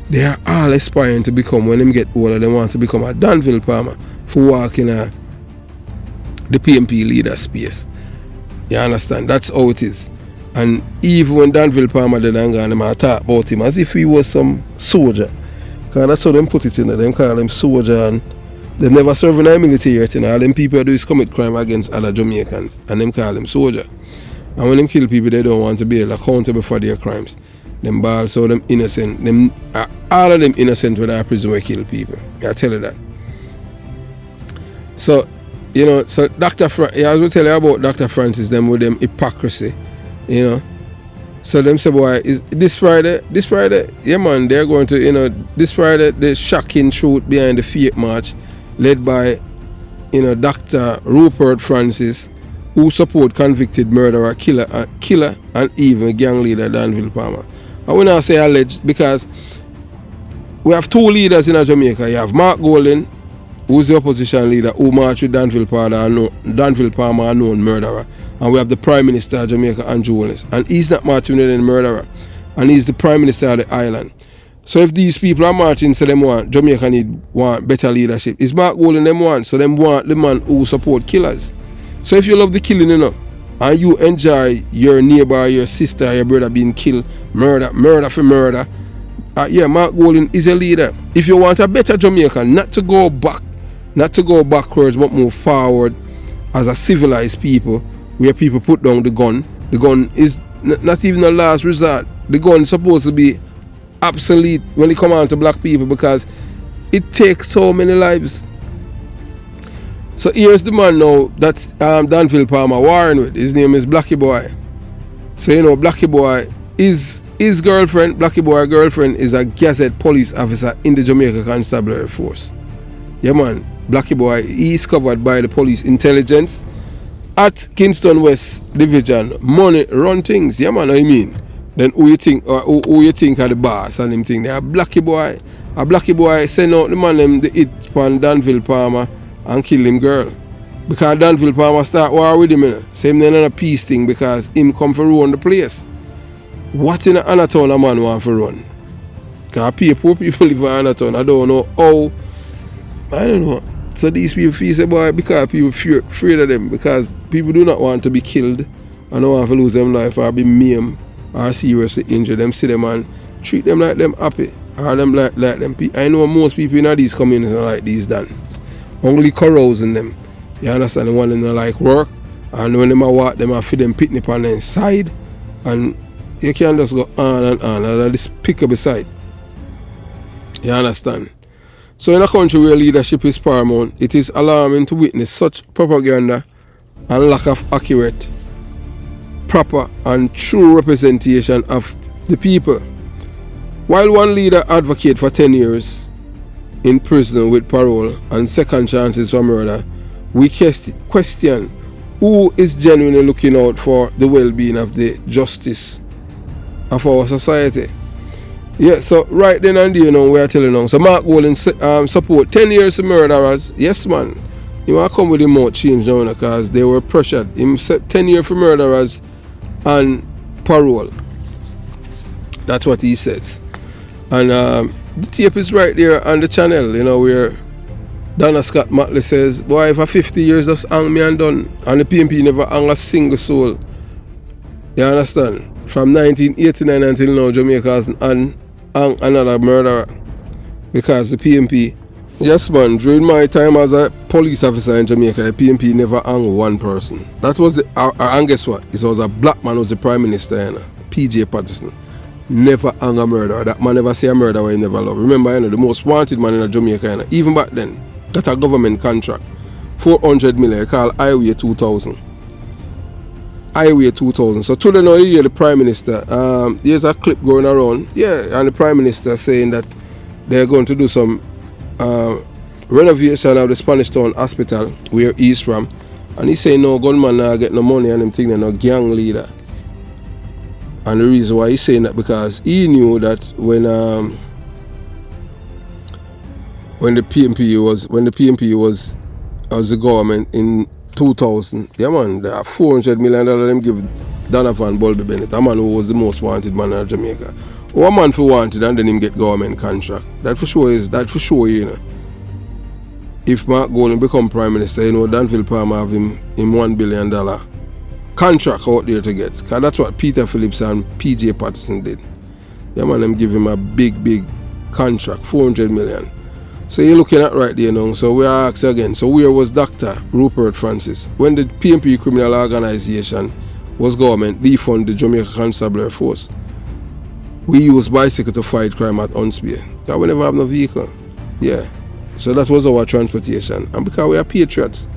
Speaker 1: they are all aspiring to become, when them get older, they want to become a Danville Palmer for walking the PMP leader space. You understand? That's how it is. And even when Danville Palmer did and them talk about him as if he was some soldier. Because that's how them put it in there. Them call him soldier and they never serve in the military yet. All them people do is commit crime against other Jamaicans and them call him soldier. And when them kill people, they don't want to be accountable for their crimes. Them ball, so them innocent. Them all of them innocent when I prison we kill people. I tell you that. So, so I will tell you about Dr. Francis, them with them hypocrisy. So them say, boy, is this Friday, yeah man, they're going to, this Friday, the shocking truth behind the fake march led by, Dr. Rupert Francis, who support convicted murderer, killer, and even gang leader Danville Palmer. I will not say alleged because we have two leaders in Jamaica. You have Mark Golding, who's the opposition leader, who marched with Danville Palmer, a known murderer. And we have the Prime Minister of Jamaica, Andrew Wallace. And he's not marching with any murderer. And he's the Prime Minister of the island. So if these people are marching, so them want, Jamaica want better leadership. It's Mark Golding them want, so them want the man who support killers. So if you love the killing, and you enjoy your neighbor, your sister, your brother being killed, murder for murder, Mark Golding is a leader. If you want a better Jamaica, not to go backwards, but move forward as a civilized people, where people put down the gun. The gun is not even a last resort. The gun is supposed to be obsolete when it comes on to black people because it takes so many lives. So here's the man now that's Danville Palmer warring with. His name is Blackie Boy. So Blackie Boy is his girlfriend. Blackie Boy girlfriend is a Gazette police officer in the Jamaica Constabulary Force. Yeah man, Blackie Boy, he's covered by the police intelligence at Kingston West Division. Money run things. Yeah man, I mean. Then who you think are the boss and him thing? They are Blackie Boy. A Blackie Boy send out the man them the hit upon Danville Palmer and kill him girl. Because Danville Palmer start war with him, Same then on a peace thing because him come for run the place. What in Anatown a man want for run? Because poor people live in Anatown. I don't know how. I don't know. So these people feel say, boy, because people afraid of them. Because people do not want to be killed and don't want to lose them life or be maimed or seriously injured. Them see them and treat them like them happy. Or them like them. I know most people in these communities are like these dance. Only carousing them. You understand? The one them like work. And when them a walk, them a feed them picnic on the inside. And you can't just go on and on. And just pick up beside. You understand? So in a country where leadership is paramount, it is alarming to witness such propaganda and lack of accurate, proper and true representation of the people. While one leader advocates for 10 years in prison with parole and second chances for murder, we question who is genuinely looking out for the well-being of the justice of our society. Yeah, so right then and there, we are telling them. So Mark Golding support 10 years of murderers. Yes, man. He might come with him more change now because they were pressured. Him set 10 years for murderers and parole. That's what he says. And the tape is right there on the channel, where Donna Scott Matley says, boy, for 50 years just hang me and done. And the PMP never hang a single soul. You understand? From 1989 until now, Jamaica hasn't hung another murderer because the PMP. Yes, man. During my time as a police officer in Jamaica, the PMP never hung one person. That was and guess what? It was a black man who was the Prime Minister, PJ Patterson. Never hung a murderer. That man never say a murderer he never loved. Remember, the most wanted man in Jamaica, even back then, got a government contract, 400 million, called Highway 2000. Highway 2000. So today now you hear the Prime Minister, there's a clip going around, and the Prime Minister saying that they're going to do some renovation of the Spanish Town Hospital where he's from, and he's saying no gunman not get no money and them thing, no gang leader. And the reason why he's saying that because he knew that when the PMP was as the government in 2000, yeah man, there are $400 million them give Donovan Bulby Bennett, a man who was the most wanted man in Jamaica. Or a man for wanted and then him get government contract. That for sure, If Mark Golding become Prime Minister, Danville Palmer have him $1 billion contract out there to get. Because that's what Peter Phillips and PJ Patterson did. Yeah man, them give him a big contract, 400 million. So you're looking at right there now. So we are asking again, so where was Dr. Rupert Francis when the PMP criminal organization was government defund the Jamaica Constabulary Force? We use bicycle to fight crime at Unspear. Because we never have no vehicle. Yeah. So that was our transportation. And because we are patriots,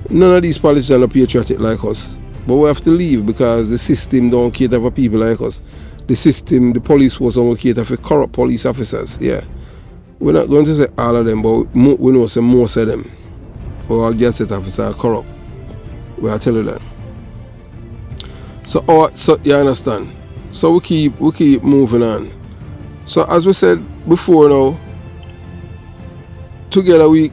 Speaker 1: none of these politicians are patriotic like us. but we have to leave because the system don't cater for people like us. The system, the police force only cater for corrupt police officers. Yeah, we're not going to say all of them, but we know some most of them or gazette officers are corrupt. We are telling you that. So you understand. So we keep moving on. So as we said before now, together we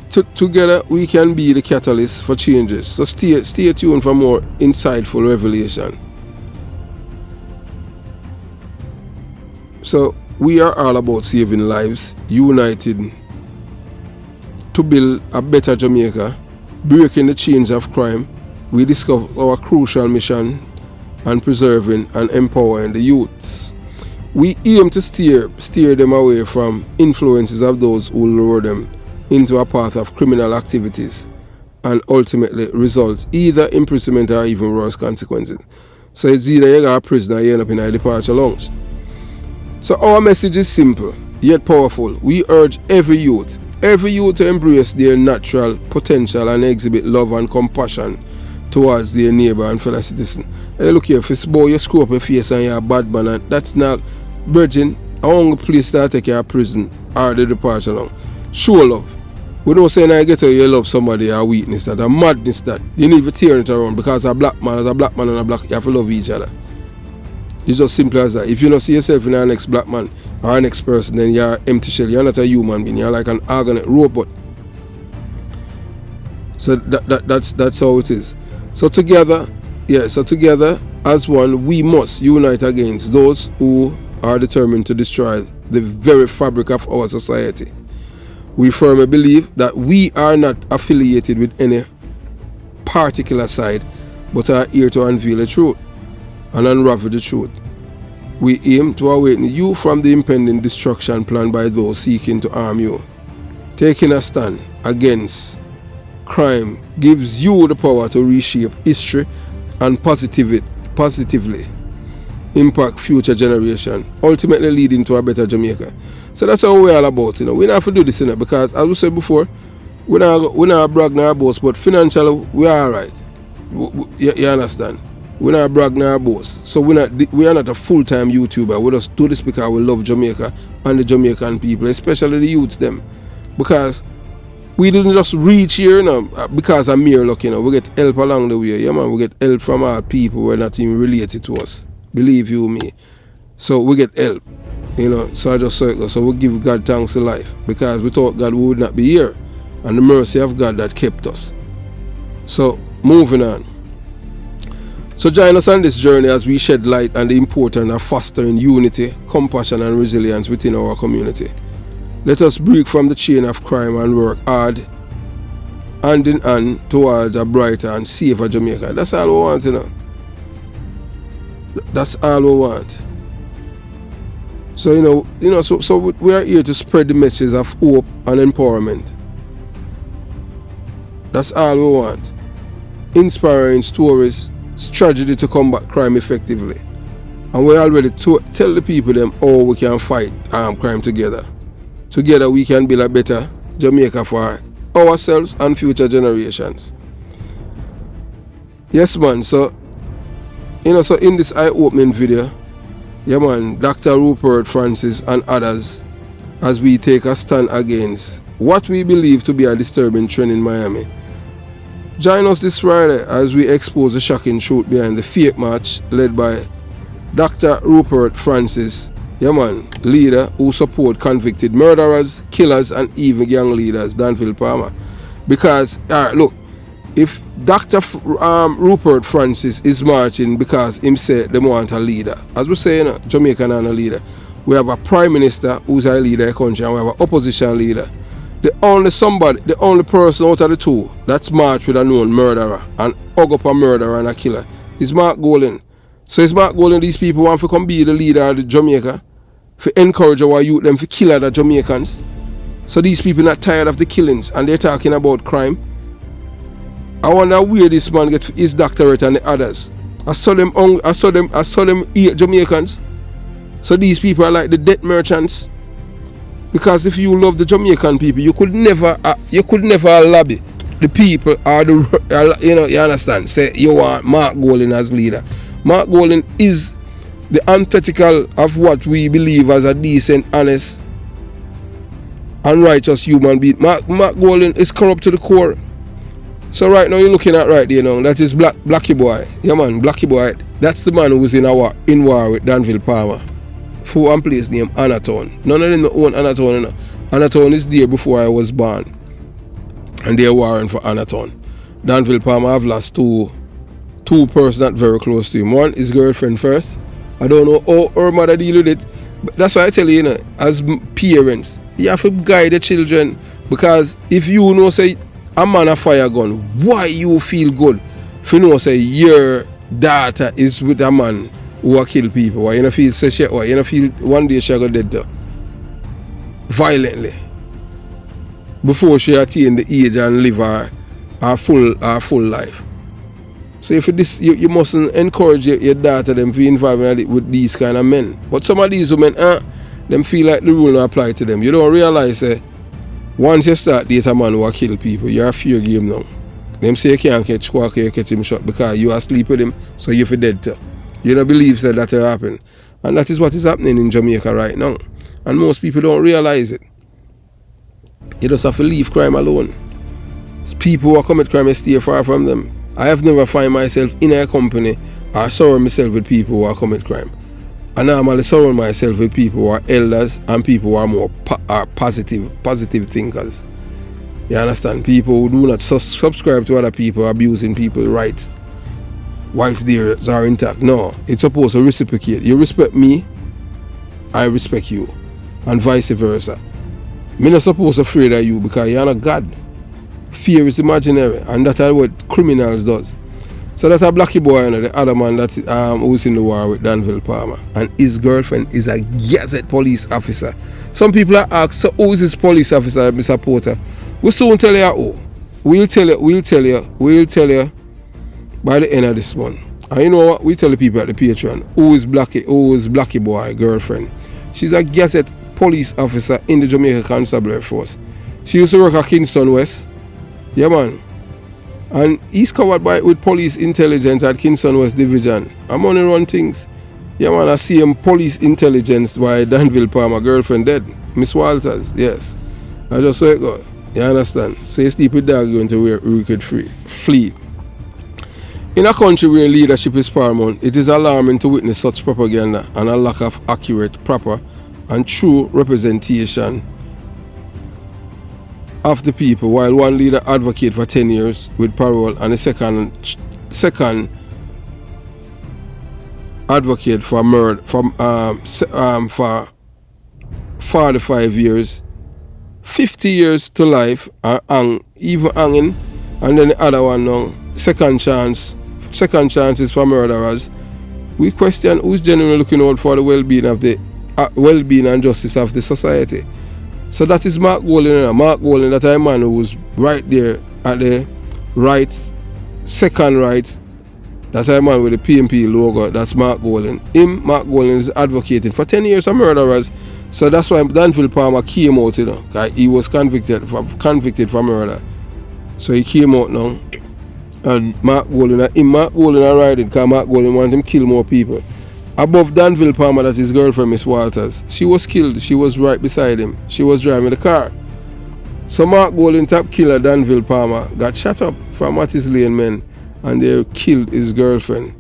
Speaker 1: can be the catalyst for changes. So stay tuned for more insightful revelation. So we are all about saving lives, united to build a better Jamaica, breaking the chains of crime. We discover our crucial mission and preserving and empowering the youths. We aim to steer them away from influences of those who lure them into a path of criminal activities and ultimately result either imprisonment or even worse consequences. So it's either you got a prisoner or you end up in a departure lounge. So our message is simple yet powerful. We urge every youth to embrace their natural potential and exhibit love and compassion towards their neighbor and fellow citizen. Hey, look here, if it's boy, you screw up your face and you're a bad man, and that's not virgin. I want to place that take your prison or the departure long. Show love. We don't say now you get to you love somebody or weakness that, or madness that. You need to tear it around because a black man and a black you have to love each other. It's just simple as that. If you don't see yourself in our next black man or our next person, then you're empty shell. You're not a human being. You're like an organate robot. So that's how it is. So together as one, we must unite against those who are determined to destroy the very fabric of our society. We firmly believe that we are not affiliated with any particular side, but are here to unveil the truth and unravel the truth. We aim to awaken you from the impending destruction planned by those seeking to harm you. Taking a stand against crime gives you the power to reshape history and positively impact future generation, ultimately leading to a better Jamaica. So that's how we're all about, We don't have to do this, because as we said before, we not brag nor boast, but financially we are alright. You understand? We not brag nor boast. So we are not a full-time YouTuber. We just do this because we love Jamaica and the Jamaican people, especially the youths them. Because we didn't just reach here, because of mere luck, We get help along the way, man. We get help from our people who are not even related to us. Believe you me. So we get help, So I just saw it go. So we give God thanks to life, because without God we would not be here, and the mercy of God that kept us. So moving on. So join us on this journey as we shed light on the importance of fostering unity, compassion, and resilience within our community. Let us break from the chain of crime and work hard, hand in hand, towards a brighter and safer Jamaica. That's all we want, That's all we want. So, so we are here to spread the message of hope and empowerment. That's all we want. Inspiring stories, strategy to combat crime effectively. And we're already to tell the people them how we can fight crime together. Together we can build a better Jamaica for ourselves and future generations. Yes, man. So, so in this eye-opening video, Dr. Rupert Francis and others, as we take a stand against what we believe to be a disturbing trend in Miami. Join us this Friday as we expose the shocking truth behind the fake march led by Dr. Rupert Francis, leader who support convicted murderers, killers, and even gang leaders, Danville Palmer. Because, look, if Dr. Rupert Francis is marching because him say they want a leader, as we say, Jamaican and a leader, we have a prime minister who's a leader of the country, and we have an opposition leader. The only person out of the two that's marched with a known murderer and hug up a murderer and a killer is Mark Golding. So is Mark Golding these people want to come be the leader of the Jamaica, to encourage our youth them to kill other Jamaicans? So these people not tired of the killings and they're talking about crime? I wonder where this man get his doctorate and the others. I saw them 8 Jamaicans. So these people are like the debt merchants. Because if you love the Jamaican people, you could never lobby the people are the, you know, you understand, say you want Mark Golding as leader. Mark Golding is the antithetical of what we believe as a decent, honest, and righteous human being. Mark Golding is corrupt to the core. So right now you're looking at right there now, that is Blackie Boy. Yeah man, Blackie Boy. That's the man who was in war with Danville Palmer. For one place named Anatone. None of them own Anatone. You know. Anatone is there before I was born. And they're warring for Anatone. Danville Palmer have lost two persons not very close to him. One, his girlfriend first. I don't know how her mother deal with it. But that's why I tell you, you know, as parents, you have to guide the children. Because if you know, say, a man a fire gun, why you feel good if you know, say, your daughter is with a man who will kill people? Why you don't feel say shit? Why you don't feel one day she got dead though? Violently. Before she attain the age and live her full life. So if you mustn't encourage your daughter them to be involved with these kind of men. But some of these women, them feel like the rule don't apply to them. You don't realize once you start date a man who will kill people, you're a fear game now. Them say you can't catch Squawk, you catch him shot because you are asleep with him, so you're for dead too. You don't believe that will happen. And that is what is happening in Jamaica right now. And most people don't realize it. You just have to leave crime alone. People who commit crime stay far from them. I have never find myself in a company or surround myself with people who commit crime. I normally surround myself with people who are elders and people who are more positive thinkers. You understand? People who do not subscribe to other people abusing people's rights whilst theirs are intact. No, it's supposed to reciprocate. You respect me, I respect you. And vice versa. Me not supposed to afraid of you because you're not God. Fear is imaginary, and that's what criminals does. So that's a Blackie Boy, you know, the other man that who's in the war with Danville Palmer, and his girlfriend is a Gazette police officer. Some people are asked, so who is this police officer, Mr. Porter? We'll soon tell you who. We'll tell you by the end of this month. And you know what? We tell the people at the Patreon who is Blackie Boy girlfriend. She's a Gazette police officer in the Jamaica Constabulary Force. She used to work at Kingston West. Yeah man. And he's covered with police intelligence at Kingston West Division. I'm on the run things. Yeah man, I see him police intelligence by Danville Palmer, girlfriend dead. Miss Walters, yes. I just saw it go. You understand? So you sleep with dog going to where we could flee. In a country where leadership is paramount, it is alarming to witness such propaganda and a lack of accurate, proper and true representation of the people, while one leader advocated for 10 years with parole and the second advocate for murder for 45 years, 50 years to life, even hanging, and then the other one now, second chances for murderers. We question who's genuinely looking out for the well-being and justice of the society. So that is Mark Golding. Mark Golding, that a man who was right there at the right, second right, that a man with the PMP logo, that's Mark Golding. Mark Golding is advocating for 10 years of murderers. So that's why Danville Palmer came out, you know, he was convicted for murder. So he came out now. And Mark Golding are riding because Mark Golding wanted him to kill more people. Above Danville Palmer, that's his girlfriend, Miss Walters. She was killed. She was right beside him. She was driving the car. So Mark Golding, top killer Danville Palmer, got shot up from Mattis Lane men, and they killed his girlfriend.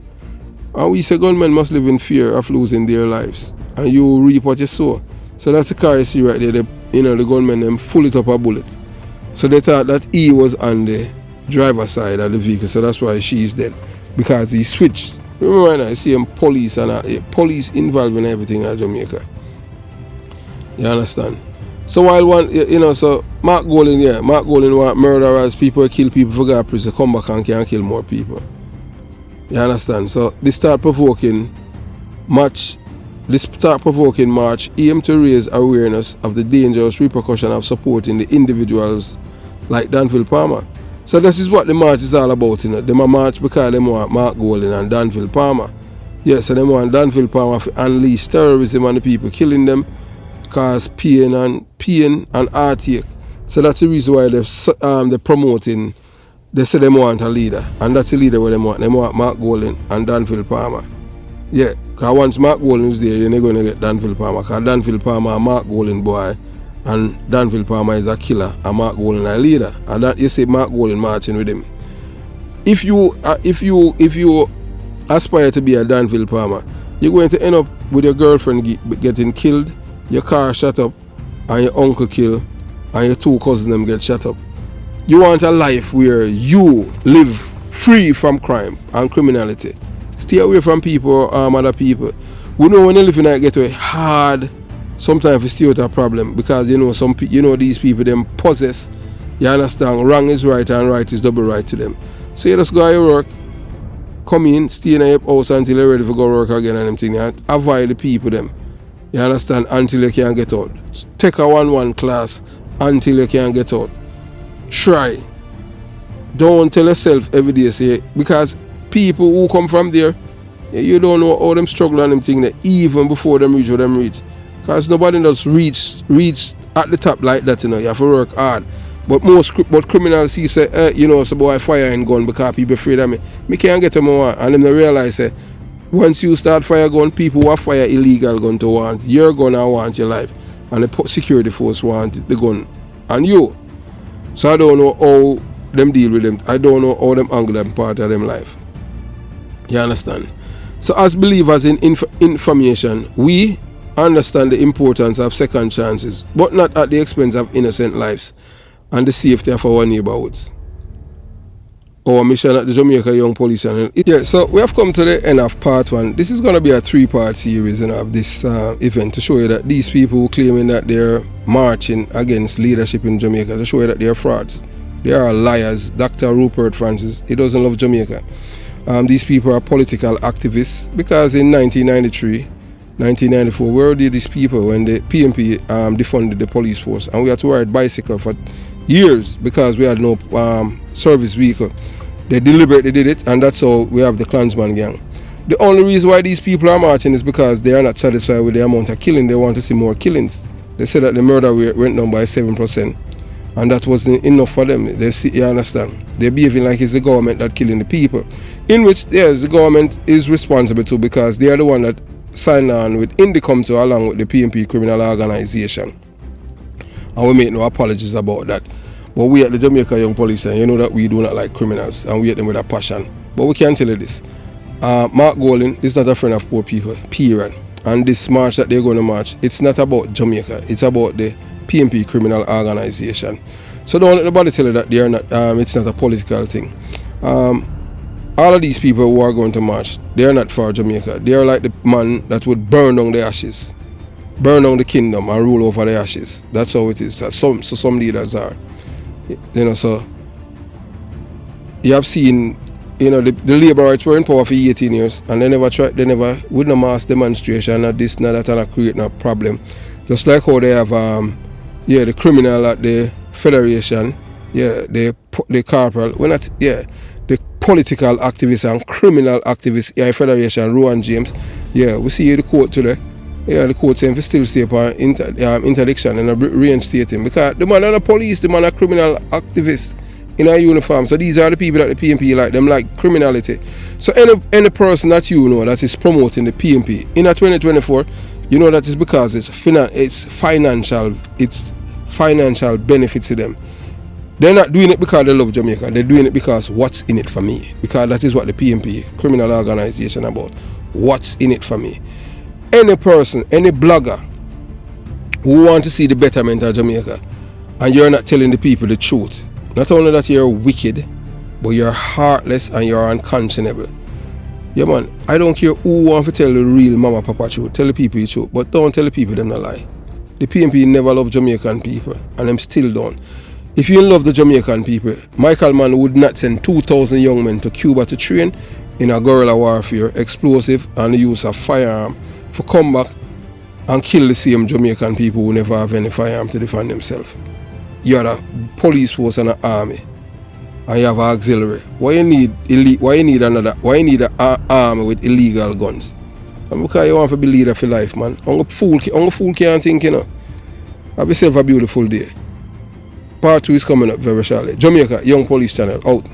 Speaker 1: And we say gunmen must live in fear of losing their lives. And you reap what you sow. So that's the car you see right there. The gunmen them full it up of bullets. So they thought that he was on the driver's side of the vehicle. So that's why she's dead. Because he switched. Remember right now, I see him police and police involved in everything in Jamaica. You understand? So while so Mark Golding want murderers, people who kill people for God prison, come back and can kill more people. You understand? So this start provoking march aim to raise awareness of the dangerous repercussion of supporting the individuals like Danville Palmer. So this is what the march is all about, you know. They march because they want Mark Golding and Danville Palmer. Yes, so they want Danville Palmer to unleash terrorism on the people, killing them, cause pain and heartache. So that's the reason why they're promoting they say they want a leader, and that's the leader where they want. They want Mark Golding and Danville Palmer. Yeah, because once Mark Golding is there, you're not going to get Danville Palmer, because Danville Palmer a Mark Golding boy, and Danville Palmer is a killer, and Mark Golding a leader, and that you see Mark Golding marching with him. If you aspire to be a Danville Palmer, you're going to end up with your girlfriend getting killed, your car shut up, and your uncle killed, and your 2 cousins them get shut up. You want a life where you live free from crime and criminality. Stay away from people or harm other people. We know when you live in that ghetto, hard sometimes it's still a problem, because these people them possess, you understand, wrong is right and right is double right to them. So you just go to your work, come in, stay in your house until you're ready to go work again and them thing, and avoid the people them. You understand, until you can get out. Take a 1-1 class until you can get out. Try. Don't tell yourself every day, say, because people who come from there, you don't know how them struggle and them thing there, even before them reach where them reach. Because nobody does reach at the top like that, you know. You have to work hard. But criminals see say, so boy fire and gun because people afraid of me. Me can't get them more. And them they realize say, once you start fire gun, people who fire illegal gun to want your gun and want your life. And the security force want the gun and you. So I don't know how them deal with them. I don't know how them angle them part of them life. You understand? So as believers in information, we understand the importance of second chances, but not at the expense of innocent lives and the safety of our neighborhoods. Our mission at the Jamaica Young Police Channel. Yeah, so we have come to the end of part 1. This is going to be a 3-part series of this event to show you that these people who claiming that they're marching against leadership in Jamaica, to show you that they're frauds. They are liars. Dr. Rupert Francis, he doesn't love Jamaica. These people are political activists, because in 1993, 1994, where did these people when the PNP defunded the police force, and we had to ride bicycle for years because we had no service vehicle. They deliberately did it, and that's how we have the Klansman gang. The only reason why these people are marching is because they are not satisfied with the amount of killing. They want to see more killings. They said that the murder rate went down by 7%, and that wasn't enough for them. You understand? They're behaving like it's the government that killing the people, in which, yes, the government is responsible too, because they are the one that signed on with Indicom to along with the PNP criminal organization. And we make no apologies about that. But we at the Jamaica Young Police, and you know that we do not like criminals, and we hate them with a passion. But we can tell you this. Mark Golding is not a friend of poor people, period. And this march that they're going to march, it's not about Jamaica. It's about the PNP criminal organization. So don't let nobody tell you that they are not. It's not a political thing. All of these people who are going to march, they are not for Jamaica. They are like the man that would burn down the ashes, burn down the kingdom and rule over the ashes. That's how it is. Some leaders are. So you have seen, the labor rights were in power for 18 years, and they never with no mass demonstration or this, no that, and create no problem. Just like how they have, the criminal at the Federation, the corporal, the political activists and criminal activists, Federation, Rowan James, we see the court today. The court saying for still stay upon interdiction and reinstate him, because the man are the police, the man are criminal activists in a uniform. So these are the people that the PNP like, them like criminality. So any person that you know that is promoting the PNP in a 2024, you know that is because it's financial benefits to them. They're not doing it because they love Jamaica. They're doing it because what's in it for me? Because that is what the PNP criminal organization about. What's in it for me? Any person, any blogger who want to see the betterment of Jamaica, and you're not telling the people the truth, not only that you're wicked, but you're heartless and you're unconscionable. Yeah, man, I don't care who want to tell the real mama papa truth. Tell the people the truth, but don't tell the people them no lie. The PNP never loved Jamaican people, and them still don't. If you love the Jamaican people, Michael Mann would not send 2,000 young men to Cuba to train in a guerrilla warfare, explosive, and the use of firearm, for come back and kill the same Jamaican people who never have any firearm to defend themselves. You have a police force and an army, and you have an auxiliary. Why you need an army with illegal guns? And because you want to be leader for life, man. Only fool can't think, Have yourself a beautiful day. Part 2 is coming up very shortly. Jamaica Young Police Channel out.